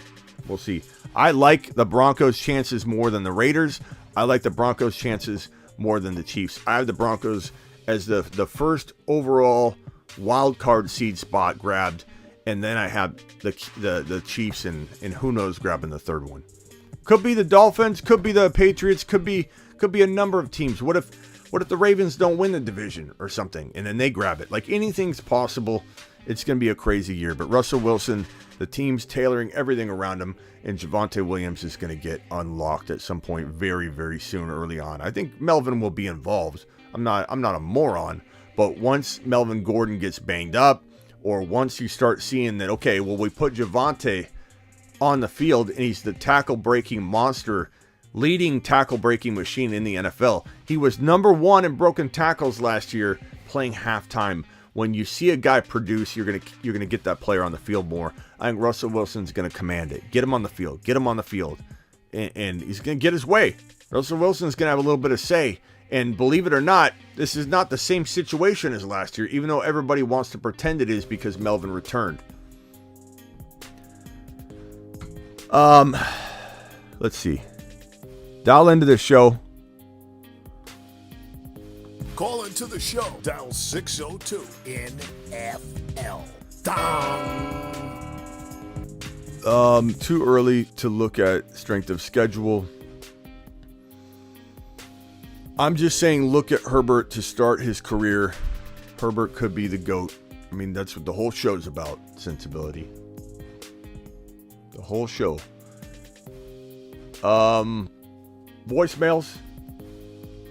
D: We'll see. I like the Broncos' chances more than the Raiders. I like the Broncos' chances more than the Chiefs. I have the Broncos as the first overall wild card seed spot grabbed, and then I have the Chiefs and who knows grabbing the third one. Could be the Dolphins, could be the Patriots, could be a number of teams. What if the Ravens don't win the division or something and then they grab it? Like, anything's possible. It's going to be a crazy year, but Russell Wilson, the team's tailoring everything around him, and Javonte Williams is going to get unlocked at some point very, very soon early on. I think Melvin will be involved. I'm not a moron, but once Melvin Gordon gets banged up, or once you start seeing that, okay, well, we put Javonte on the field and he's the tackle-breaking monster, leading tackle-breaking machine in the NFL. He was number 1 in broken tackles last year playing halftime. When you see a guy produce, you're gonna get that player on the field more. I think Russell Wilson's gonna command it. Get him on the field. Get him on the field, and he's gonna get his way. Russell Wilson's gonna have a little bit of say. And believe it or not, this is not the same situation as last year, even though everybody wants to pretend it is because Melvin returned. Let's see. Dial into the show.
C: Call into the show. Dial 602-NFL. Dong.
D: Too early to look at strength of schedule. I'm just saying, look at Herbert to start his career. Herbert could be the GOAT. I mean, that's what the whole show's about, sensibility. The whole show. Voicemails.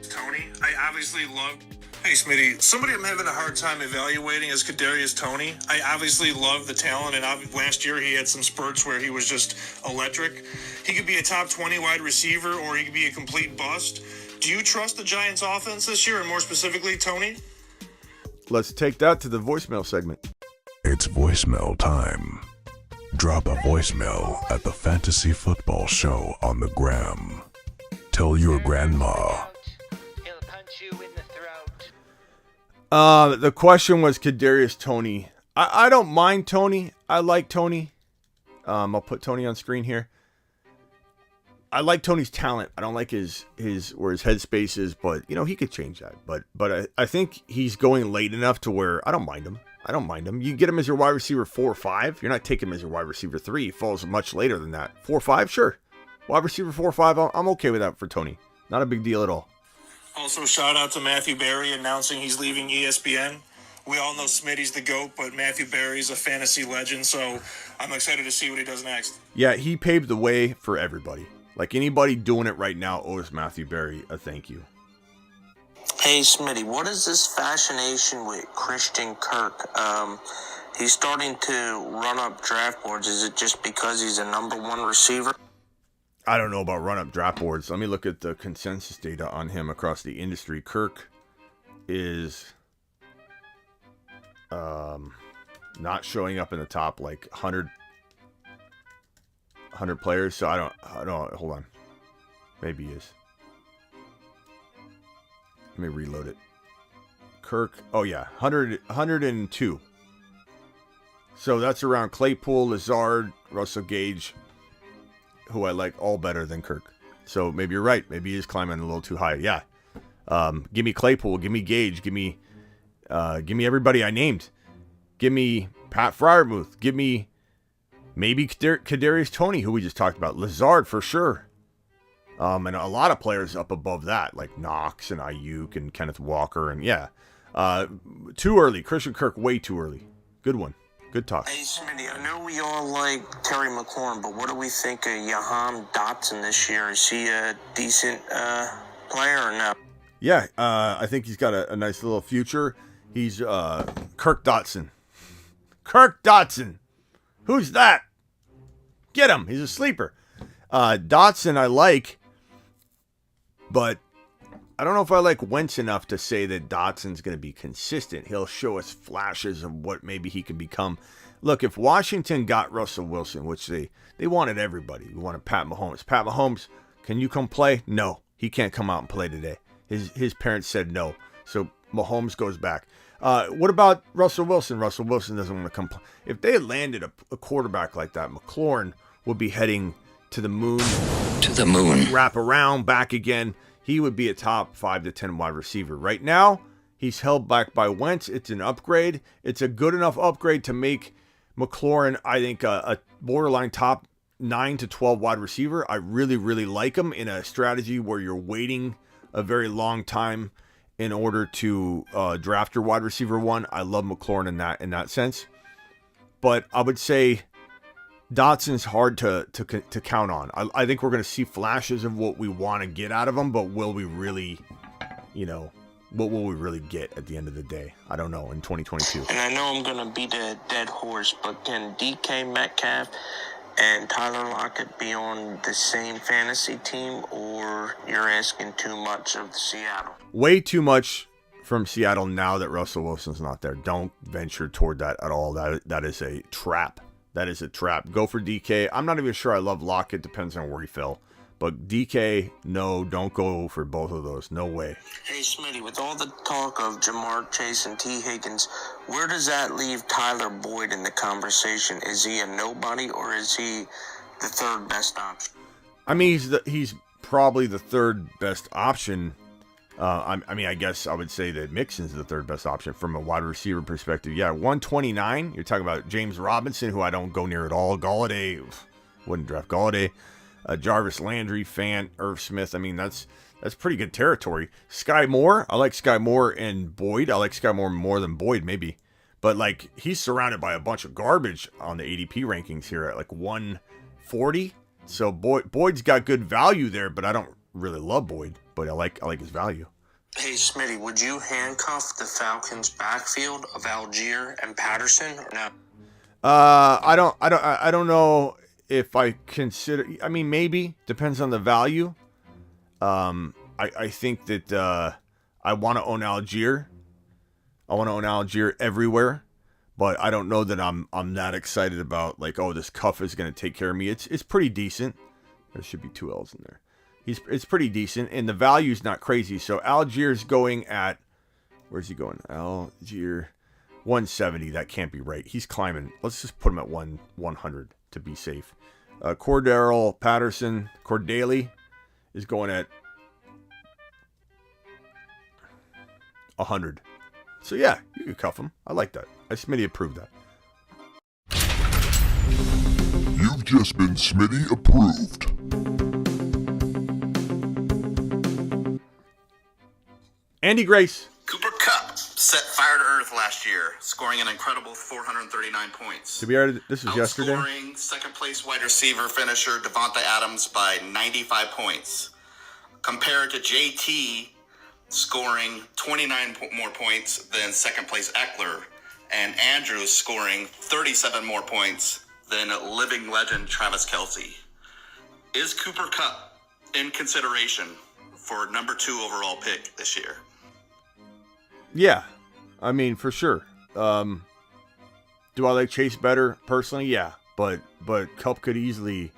G: Tony, I obviously love. Hey, Smitty, somebody I'm having a hard time evaluating is Kadarius Toney. I obviously love the talent, and last year he had some spurts where he was just electric. He could be a top 20 wide receiver, or he could be a complete bust. Do you trust the Giants' offense this year, and more specifically, Toney?
D: Let's take that to the voicemail segment.
L: It's voicemail time. Drop a voicemail at the Fantasy Football Show on the gram. Tell your grandma.
D: The question was Kadarius Toney. I don't mind Toney. I like Toney. I'll put Toney on screen here. I like Toney's talent. I don't like his where his headspace is, but he could change that. But I think he's going late enough to where I don't mind him. You get him as your wide receiver 4 or 5. You're not taking him as your wide receiver 3. He falls much later than that. 4 or 5, sure. Wide receiver 4 or 5, I'm okay with that for Toney. Not a big deal at all.
G: Also, shout out to Matthew Berry announcing he's leaving ESPN. We all know Smitty's the GOAT, but Matthew Berry's a fantasy legend, so I'm excited to see what he does next.
D: Yeah, he paved the way for everybody. Like, anybody doing it right now owes Matthew Berry a thank you.
I: Hey, Smitty, what is this fascination with Christian Kirk? He's starting to run up draft boards. Is it just because he's a number 1 receiver?
D: I don't know about run-up draft boards. Let me look at the consensus data on him across the industry. Kirk is not showing up in the top like 100 players. So I don't. Hold on. Maybe he is. Let me reload it. Kirk. Oh yeah, 102. So that's around Claypool, Lazard, Russell Gage, who I like all better than Kirk. So maybe you're right. Maybe he is climbing a little too high. Yeah. Give me Claypool. Give me Gage. Give me everybody I named. Give me Pat Freiermuth. Give me maybe Kadarius Toney, who we just talked about. Lazard for sure. And a lot of players up above that, like Knox and Ayuk and Kenneth Walker. And yeah. Too early. Christian Kirk, way too early. Good one. Good talk.
I: Hey, Smitty, I know we all like Terry McLaurin, but what do we think of Jahan Dotson this year? Is he a decent player or no?
D: Yeah, I think he's got a nice little future. He's Kirk Dotson. Kirk Dotson. Who's that? Get him. He's a sleeper. Dotson I like, but I don't know if I like Wentz enough to say that Dotson's going to be consistent. He'll show us flashes of what maybe he can become. Look, if Washington got Russell Wilson, which they wanted everybody. We wanted Pat Mahomes. Pat Mahomes, can you come play? No, he can't come out and play today. His parents said no. So Mahomes goes back. What about Russell Wilson? Russell Wilson doesn't want to come play. If they had landed a quarterback like that, McLaurin would be heading to the moon.
B: To the moon.
D: Wrap around, back again. He would be a top 5 to 10 wide receiver. Right now, he's held back by Wentz. It's an upgrade. It's a good enough upgrade to make McLaurin, I think, a borderline top 9 to 12 wide receiver. I really, really like him in a strategy where you're waiting a very long time in order to draft your wide receiver 1. I love McLaurin in that sense. But I would say Dotson's hard to count on. I think we're going to see flashes of what we want to get out of him, but will we really, what will we really get at the end of the day? I don't know, in 2022.
I: And I know I'm going to beat a dead horse, but can DK Metcalf and Tyler Lockett be on the same fantasy team, or you're asking too much of Seattle?
D: Way too much from Seattle now that Russell Wilson's not there. Don't venture toward that at all. That is a trap. That is a trap. Go for DK. I'm not even sure I love Lockett. Depends on where he fell. But DK, no, don't go for both of those. No way.
I: Hey, Smitty, with all the talk of Jamar Chase and T. Higgins, where does that leave Tyler Boyd in the conversation? Is he a nobody, or is he the third best option?
D: I mean, he's probably the third best option. I guess I would say that Mixon's the third best option from a wide receiver perspective. Yeah, 129. You're talking about James Robinson, who I don't go near at all. Galladay, wouldn't draft Galladay. Jarvis Landry, Fant, Irv Smith. I mean, that's pretty good territory. Sky Moore. I like Sky Moore and Boyd. I like Sky Moore more than Boyd, maybe. But, he's surrounded by a bunch of garbage on the ADP rankings here at, 140. So, Boyd's got good value there, but I don't really love Boyd. But I like his value.
I: Hey, Smitty, would you handcuff the Falcons' backfield of Algier and Patterson, or no?
D: I don't know if I consider. I mean, maybe depends on the value. I think that I want to own Algier. I want to own Algier everywhere, but I don't know that I'm that excited about this cuff is going to take care of me. It's pretty decent. There should be 2 L's in there. It's pretty decent, and the value's not crazy. So Algier's going at, where's he going? Algier, 170. That can't be right. He's climbing. Let's just put him at 100 to be safe. Cordell Patterson, Cordaly is going at 100. So yeah, you can cuff him. I like that. Smitty approved that.
L: You've just been Smitty approved.
D: Andy Grace.
M: Cooper Kupp set fire to earth last year, scoring an incredible 439 points.
D: This was yesterday.
M: Outscoring second-place wide receiver finisher Devontae Adams by 95 points. Compared to JT scoring 29 more points than second-place Eckler, and Andrews scoring 37 more points than living legend Travis Kelce. Is Cooper Kupp in consideration for number 2 overall pick this year?
D: Yeah, I mean, for sure. Do I like Chase better personally? Yeah, but Kupp could easily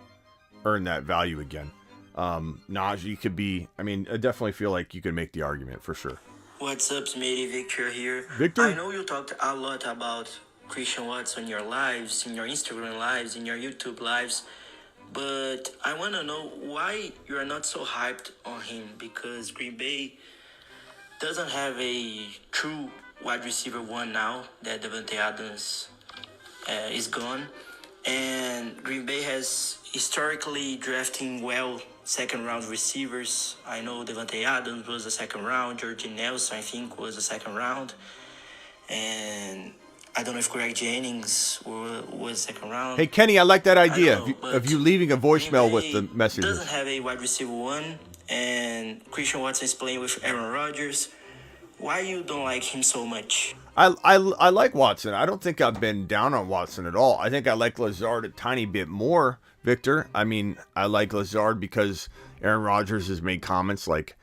D: earn that value again. Najee could be. I mean, I definitely feel like you could make the argument for sure.
N: What's up, Smitty? Victor here.
D: Victor?
N: I know you talked a lot about Christian Watts on your lives, in your Instagram lives, in your YouTube lives, but I want to know why you are not so hyped on him, because Green Bay doesn't have a true wide receiver 1 now that Devontae Adams is gone, and Green Bay has historically drafting well second-round receivers. I know Devontae Adams was a second round, Jordy Nelson I think was a second round, and I don't know if Greg Jennings was second round.
D: Hey Kenny, I like that idea of you leaving a voicemail with the messages.
N: Doesn't have a wide receiver 1, and Christian Watson is playing with Aaron Rodgers. Why you don't like him so much?
D: I like Watson. I don't think I've been down on Watson at all. I think I like Lazard a tiny bit more, Victor. I mean, I like Lazard because Aaron Rodgers has made comments like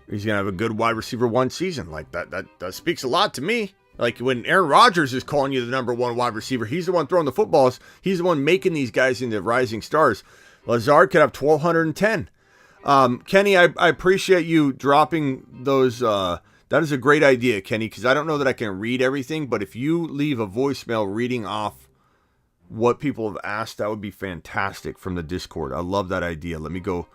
D: he's going to have a good wide receiver one season. Like that speaks a lot to me. Like when Aaron Rodgers is calling you the number one wide receiver, he's the one throwing the footballs. He's the one making these guys into rising stars. Lazard could have 1,210. Kenny, I appreciate you dropping those. That is a great idea, Kenny, because I don't know that I can read everything, but if you leave a voicemail reading off what people have asked, that would be fantastic from the Discord. I love that idea. Let me go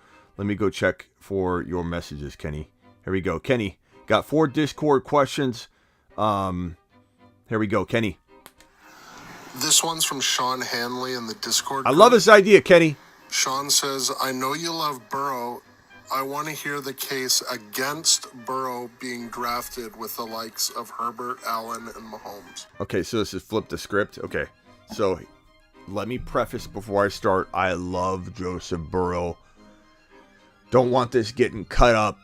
D: check for your messages, Kenny. Here we go. Kenny, got 4 Discord questions. Here we go, Kenny.
J: This one's from Sean Hanley in the Discord.
D: I love this idea, Kenny.
J: Sean says, I know you love Burrow. I want to hear the case against Burrow being drafted with the likes of Herbert, Allen, and Mahomes.
D: Okay, so this is flip the script. Okay, so let me preface before I start. I love Joseph Burrow. Don't want this getting cut up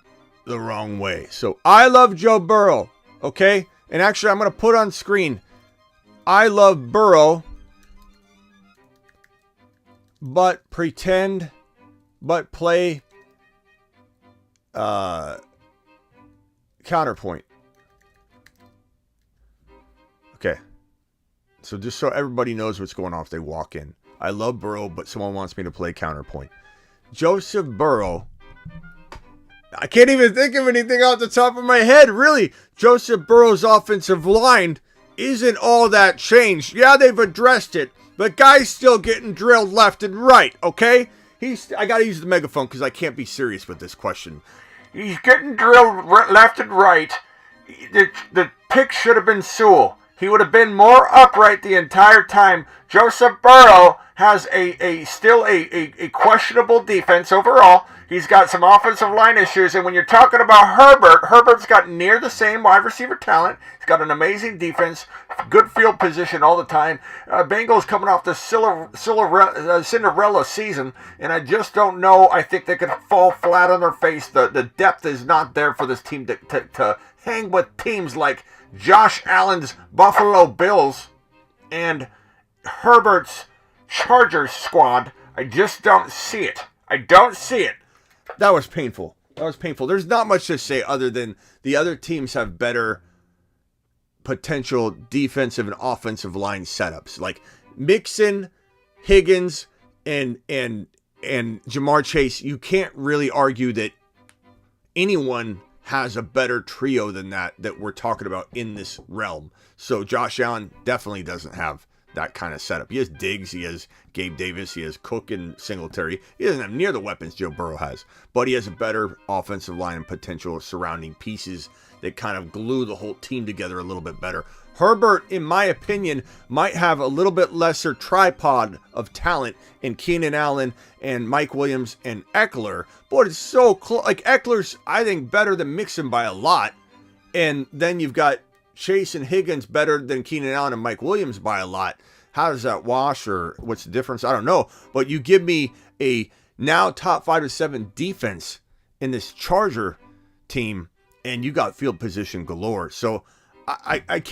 D: the wrong way. So I love Joe Burrow, okay? And actually, I'm going to put on screen, I love Burrow, but play counterpoint. Okay. So just so everybody knows what's going on if they walk in. I love Burrow, but someone wants me to play counterpoint. Joseph Burrow. I can't even think of anything off the top of my head, really. Joseph Burrow's offensive line isn't all that changed. Yeah, they've addressed it, but guy's still getting drilled left and right, okay? I got to use the megaphone because I can't be serious with this question. He's getting drilled left and right. The pick should have been Sewell. He would have been more upright the entire time. Joseph Burrow has still a questionable defense overall. He's got some offensive line issues. And when you're talking about Herbert's got near the same wide receiver talent. He's got an amazing defense, good field position all the time. Bengals coming off the Cinderella season, and I just don't know. I think they could fall flat on their face. The depth is not there for this team to hang with teams like Josh Allen's Buffalo Bills and Herbert's Chargers squad. I just don't see it. I don't see it. That was painful. There's not much to say other than the other teams have better potential defensive and offensive line setups. Like Mixon, Higgins, and Jamar Chase. You can't really argue that anyone has a better trio than that we're talking about in this realm. So Josh Allen definitely doesn't have that kind of setup. He has Diggs, he has Gabe Davis, he has Cook and Singletary. He doesn't have near the weapons Joe Burrow has, but he has a better offensive line and potential surrounding pieces that kind of glue the whole team together a little bit better. Herbert, in my opinion, might have a little bit lesser tripod of talent in Keenan Allen and Mike Williams and Eckler, but it's so close. Like Eckler's, I think, better than Mixon by a lot, and then you've got Chase and Higgins better than Keenan Allen and Mike Williams by a lot. How does that wash, or what's the difference? I don't know. But you give me a now top 5 to 7 defense in this Charger team, and you got field position galore. So I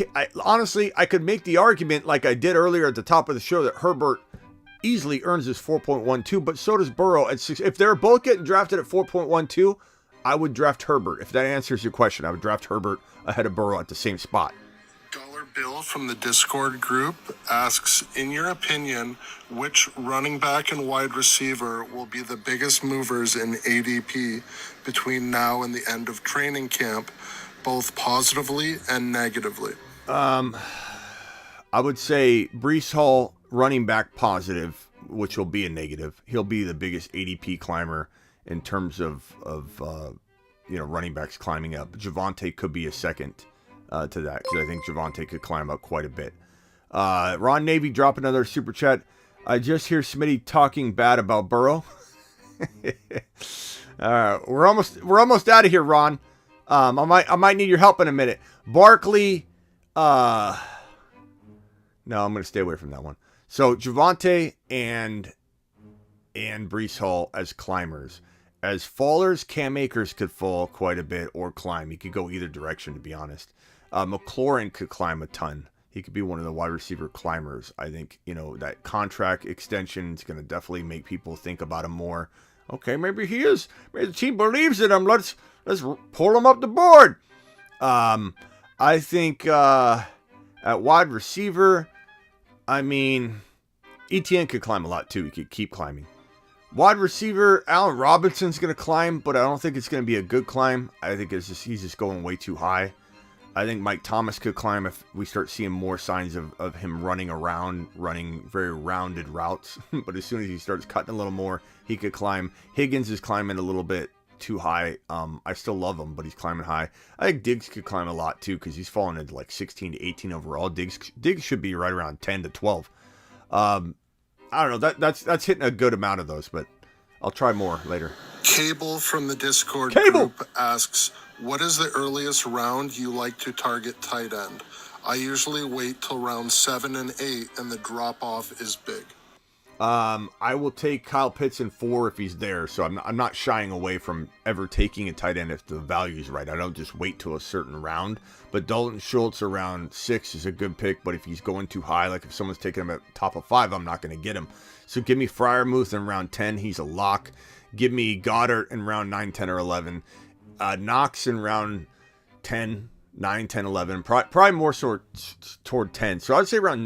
D: honestly, I could make the argument like I did earlier at the top of the show that Herbert easily earns his 4.12, but so does Burrow at 6. If they're both getting drafted at 4.12, I would draft Herbert. If that answers your question, I would draft Herbert ahead of Burrow at the same spot.
J: Dollar Bill from the Discord group asks, in your opinion, which running back and wide receiver will be the biggest movers in ADP between now and the end of training camp, both positively and negatively?
D: I would say Breece Hall, running back positive, which will be a negative. He'll be the biggest ADP climber in terms of running backs climbing up. Javonte could be a second to that, because I think Javonte could climb up quite a bit. Ron Navy, drop another super chat. I just hear Smitty talking bad about Burrow. We're almost out of here, Ron. I might need your help in a minute. Barkley. No, I'm going to stay away from that one. So Javonte and Breece Hall as climbers. as fallers, Cam Akers could fall quite a bit or climb. He could go either direction, to be honest. McLaurin could climb a ton. He could be one of the wide receiver climbers. I think, that contract extension is going to definitely make people think about him more. Okay, maybe he is. Maybe the team believes in him. Let's pull him up the board. I think at wide receiver, Etienne could climb a lot too. He could keep climbing. Wide receiver, Allen Robinson's going to climb, but I don't think it's going to be a good climb. I think he's just going way too high. I think Mike Thomas could climb if we start seeing more signs of him running very rounded routes. But as soon as he starts cutting a little more, he could climb. Higgins is climbing a little bit too high. I still love him, but he's climbing high. I think Diggs could climb a lot too because he's falling into like 16 to 18 overall. Diggs should be right around 10 to 12. I don't know. That's hitting a good amount of those, but I'll try more later.
J: Cable from the Discord group asks, what is the earliest round you like to target tight end? I usually wait till round 7 and 8, and the drop-off is big.
D: I will take Kyle Pitts in 4 if he's there, so I'm not shying away from ever taking a tight end if the value's right. I don't just wait till a certain round, but Dalton Schultz around 6 is a good pick, but if he's going too high, like if someone's taking him at top of 5, I'm not going to get him. So give me Freiermuth in round 10, he's a lock. Give me Goddard in round 9, 10, or 11. Knox in round 10, 9, 10, 11. Probably more toward 10. So I'd say around